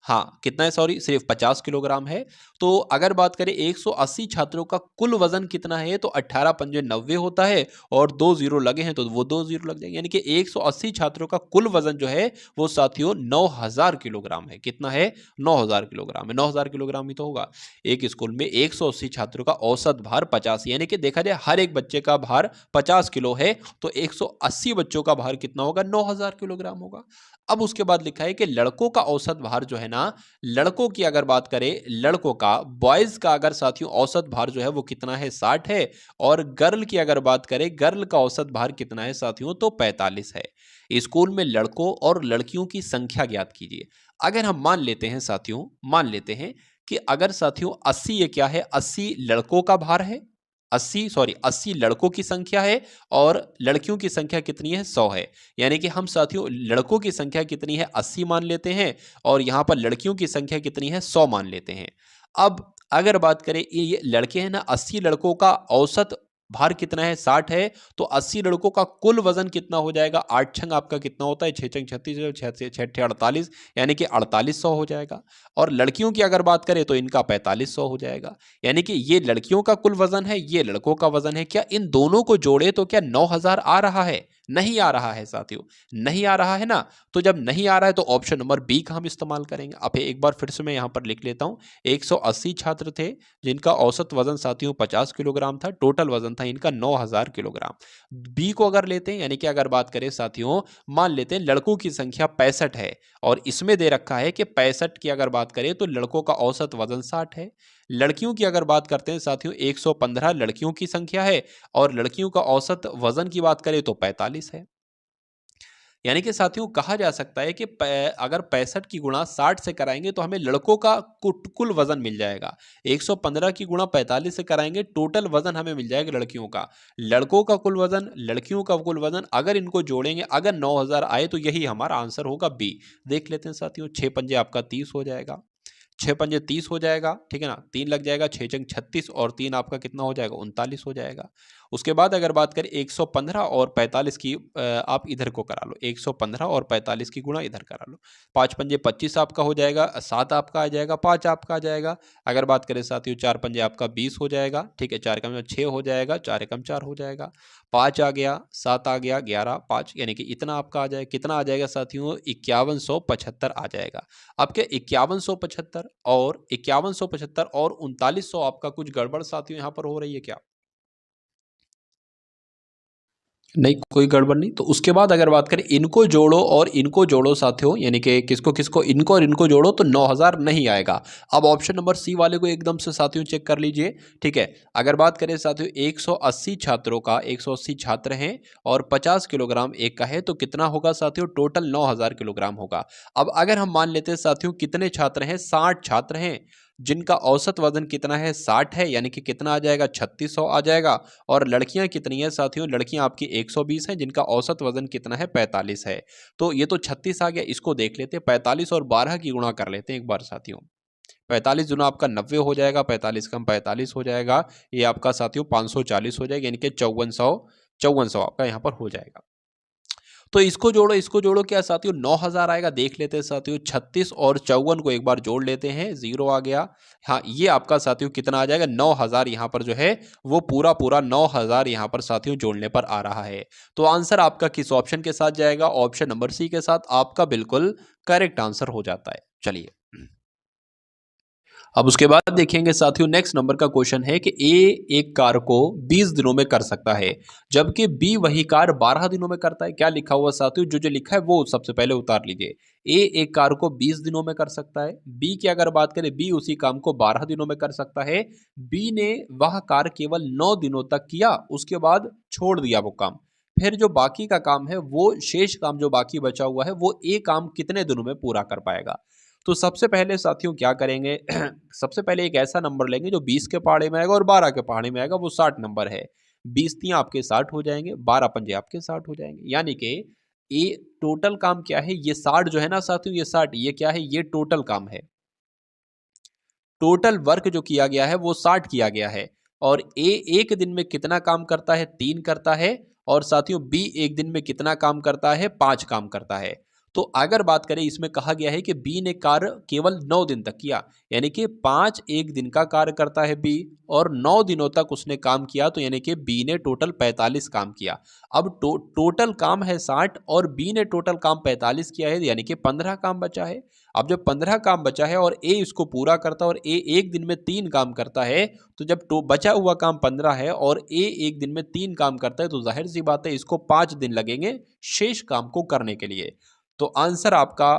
हाँ कितना है, सॉरी सिर्फ 50 किलोग्राम है। तो अगर बात करें 180 छात्रों का कुल वजन कितना है, तो 18 पंजे 90 होता है, और 2 जीरो लगे हैं तो वो 2 जीरो लग जाएंगे, यानी कि 180 छात्रों का कुल वजन जो है वो साथियों 9000 किलोग्राम है। कितना है, 9000 किलोग्राम है, 9000 किलोग्राम ही तो होगा। एक स्कूल में 180 छात्रों का औसत भार 50, यानी कि देखा जाए हर एक बच्चे का भार 50 किलो है, तो 180 बच्चों का भार कितना होगा, 9000 किलोग्राम होगा। अब उसके बाद लिखा है कि लड़कों का औसत भार जो है ना, लड़कों की अगर बात करें, लड़कों का बॉयज का अगर साथियों औसत भार जो है वो कितना है, 60 है, और गर्ल की अगर बात करें, गर्ल का औसत भार कितना है साथियों, तो 45 है। स्कूल में लड़कों और लड़कियों की संख्या ज्ञात कीजिए। अगर हम मान लेते हैं साथियों, मान लेते हैं कि अगर साथियों 80 ये क्या है, 80 लड़कों का भार है, 80 लड़कों की संख्या है, और लड़कियों की संख्या कितनी है, 100 है। यानी कि हम साथियों लड़कों की संख्या कितनी है, 80 मान लेते हैं, और यहां पर लड़कियों की संख्या कितनी है, 100 मान लेते हैं। अब अगर बात करें ये लड़के हैं ना, 80 लड़कों का औसत भार कितना है, 60 है, तो 80 लड़कों का कुल वजन कितना हो जाएगा, 8 छंग आपका कितना होता है, 6 छंग 36, 6 48, यानी कि 4800 हो जाएगा। और लड़कियों की अगर बात करें तो इनका 4500 हो जाएगा। यानी कि ये लड़कियों का कुल वजन है, ये लड़कों का वजन है। क्या इन दोनों को जोड़े तो क्या 9000 आ रहा है? नहीं आ रहा है साथियों, नहीं आ रहा है ना। तो जब नहीं आ रहा है तो ऑप्शन नंबर बी का हम इस्तेमाल करेंगे। अब एक बार फिर से मैं यहां पर लिख लेता हूं। 180 छात्र थे जिनका औसत वजन साथियों 50 किलोग्राम था, टोटल वजन था इनका 9000 किलोग्राम। बी को अगर लेते हैं, यानी कि अगर बात करें साथियों, मान लेते हैं लड़कों की संख्या 65 है और इसमें दे रखा है कि 65 की अगर बात करें तो लड़कों का औसत वजन 60 है। लड़कियों की अगर बात करते हैं साथियों, 115 लड़कियों की संख्या है और लड़कियों का औसत वजन की बात करें तो 45 है। यानी कि साथियों कहा जा सकता है कि अगर 65 की गुणा 60 से कराएंगे तो हमें लड़कों का कुल वजन मिल जाएगा। 115 की गुणा 45 से कराएंगे, टोटल वजन हमें मिल जाएगा लड़कियों का। लड़कों का कुल वजन, लड़कियों का कुल वजन, अगर इनको जोड़ेंगे, अगर 9000 आए तो यही हमारा आंसर होगा बी। देख लेते हैं साथियों, 6 पंजे आपका 30 हो जाएगा, 6 पंजे 30 हो जाएगा, ठीक है ना। 3 लग जाएगा, 6 चंग 36 और 3 आपका कितना हो जाएगा, 39 हो जाएगा। उसके बाद अगर बात करें 115 और 45 की, आप इधर को करा लो, 115 और 45 की गुणा इधर करा लो। 5 पंजे 25 आपका हो जाएगा, 7 आपका आ जाएगा, 5 आपका आ जाएगा। अगर बात करें साथियों 4 पंजे आपका 20 हो जाएगा, ठीक है, 4 कम 6 हो जाएगा, 4 एकम 4 हो जाएगा, 5 आ गया, 7 आ गया, 11, 5, यानी कि इतना आपका आ जाएगा। कितना आ जाएगा साथियों, 5175 आ जाएगा। अब क्या 5175 और 5175 और 3900 आपका कुछ गड़बड़ साथियों यहाँ पर हो रही है क्या? नहीं, कोई गड़बड़ नहीं। तो उसके बाद अगर बात करें इनको जोड़ो और इनको जोड़ो साथियों, यानी कि किसको किसको, इनको और इनको जोड़ो तो 9000 नहीं आएगा। अब ऑप्शन नंबर सी वाले को एकदम से साथियों चेक कर लीजिए, ठीक है। अगर बात करें साथियों 180 छात्रों का, 180 छात्र हैं और 50 किलोग्राम एक का है, तो कितना होगा साथियों, टोटल 9000 किलोग्राम होगा। अब अगर हम मान लेते हैं साथियों कितने छात्र हैं, 60 छात्र हैं जिनका औसत वजन कितना है, 60 है, यानी कि कितना आ जाएगा, 3600 आ जाएगा। और लड़कियां कितनी हैं साथियों, लड़कियां आपकी 120 हैं जिनका औसत वजन कितना है, 45 है। तो ये तो 36 आ गया, इसको देख लेते हैं, 45 और 12 की गुणा कर लेते हैं एक बार साथियों। 45 गुना आपका 90 हो जाएगा, 45 कम 45 हो जाएगा, ये आपका साथियों 540 हो जाएगा, यानी कि 5400 आपका यहाँ पर हो जाएगा। तो इसको जोड़ो क्या साथियों, 9000 आएगा। देख लेते हैं साथियों, 36 और 54 को एक बार जोड़ लेते हैं, 0 आ गया। हाँ, ये आपका साथियों कितना आ जाएगा, 9000 यहाँ पर जो है वो पूरा पूरा 9000 यहाँ पर साथियों जोड़ने पर आ रहा है। तो आंसर आपका किस ऑप्शन के साथ जाएगा, ऑप्शन नंबर सी के साथ आपका बिल्कुल करेक्ट आंसर हो जाता है। चलिए, अब उसके बाद देखेंगे साथियों, नेक्स्ट नंबर का क्वेश्चन है कि ए एक कार को 20 दिनों में कर सकता है, जबकि बी वही कार 12 दिनों में करता है। क्या लिखा हुआ साथियों, जो जो लिखा है वो सबसे पहले उतार लीजिए। ए एक कार को 20 दिनों में कर सकता है, बी की अगर बात करें, बी उसी काम को 12 दिनों में कर सकता है। बी ने वह कार केवल 9 दिनों तक किया, उसके बाद छोड़ दिया वो काम। फिर जो बाकी का काम है, वो शेष काम जो बाकी बचा हुआ है, वो ए काम कितने दिनों में पूरा कर पाएगा। तो सबसे पहले साथियों क्या करेंगे, सबसे पहले एक ऐसा नंबर लेंगे जो 20 के पहाड़े में आएगा और 12 के पहाड़े में आएगा, वो 60 नंबर है। 20 तियां आपके 60 हो जाएंगे, 12 पंजे आपके 60 हो जाएंगे, यानी कि ये टोटल काम क्या है, ये 60 जो है ना साथियों, ये 60, ये क्या है, ये टोटल काम है। टोटल वर्क जो किया गया है वो 60 किया गया है। और ए एक दिन में कितना काम करता है, 3 करता है। और साथियों बी एक दिन में कितना काम करता है, 5 काम करता है। तो अगर बात करें, इसमें कहा गया है कि बी ने कार्य केवल 9 दिन तक किया, यानी कि 5 एक दिन का कार्य करता है बी, और 9 दिनों तक उसने काम किया, तो यानी कि बी ने टोटल 45 काम किया। अब टोटल काम है 60 और बी ने टोटल काम 45 किया है, यानी कि 15 काम बचा है। अब जब 15 काम बचा है और ए इसको पूरा करता है और ए एक दिन में 3 काम करता है, तो जब बचा हुआ काम 15 है और ए एक दिन में 3 काम करता है, तो जाहिर सी बात है इसको 5 दिन लगेंगे शेष काम को करने के लिए। तो आंसर आपका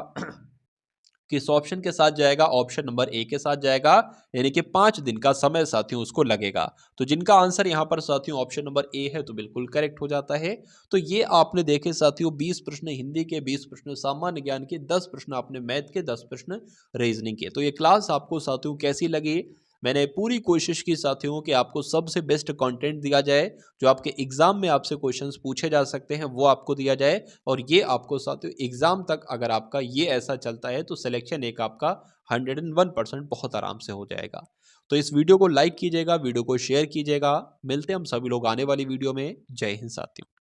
किस ऑप्शन के साथ जाएगा, ऑप्शन नंबर ए के साथ जाएगा, यानी कि 5 दिन का समय साथियों उसको लगेगा। तो जिनका आंसर यहां पर साथियों ऑप्शन नंबर ए है, तो बिल्कुल करेक्ट हो जाता है। तो ये आपने देखे साथियों 20 प्रश्न हिंदी के, 20 प्रश्न सामान्य ज्ञान के, 10 प्रश्न आपने मैथ के, 10 प्रश्न रीजनिंग के। तो ये क्लास आपको साथियों कैसी लगी? मैंने पूरी कोशिश की साथियों कि आपको सबसे बेस्ट कंटेंट दिया जाए, जो आपके एग्जाम में आपसे क्वेश्चंस पूछे जा सकते हैं वो आपको दिया जाए, और ये आपको साथियों एग्जाम तक अगर आपका ये ऐसा चलता है तो सिलेक्शन एक आपका 101% बहुत आराम से हो जाएगा। तो इस वीडियो को लाइक कीजिएगा, वीडियो को शेयर कीजिएगा। मिलते हैं हम सभी लोग आने वाली वीडियो में। जय हिंद साथियों।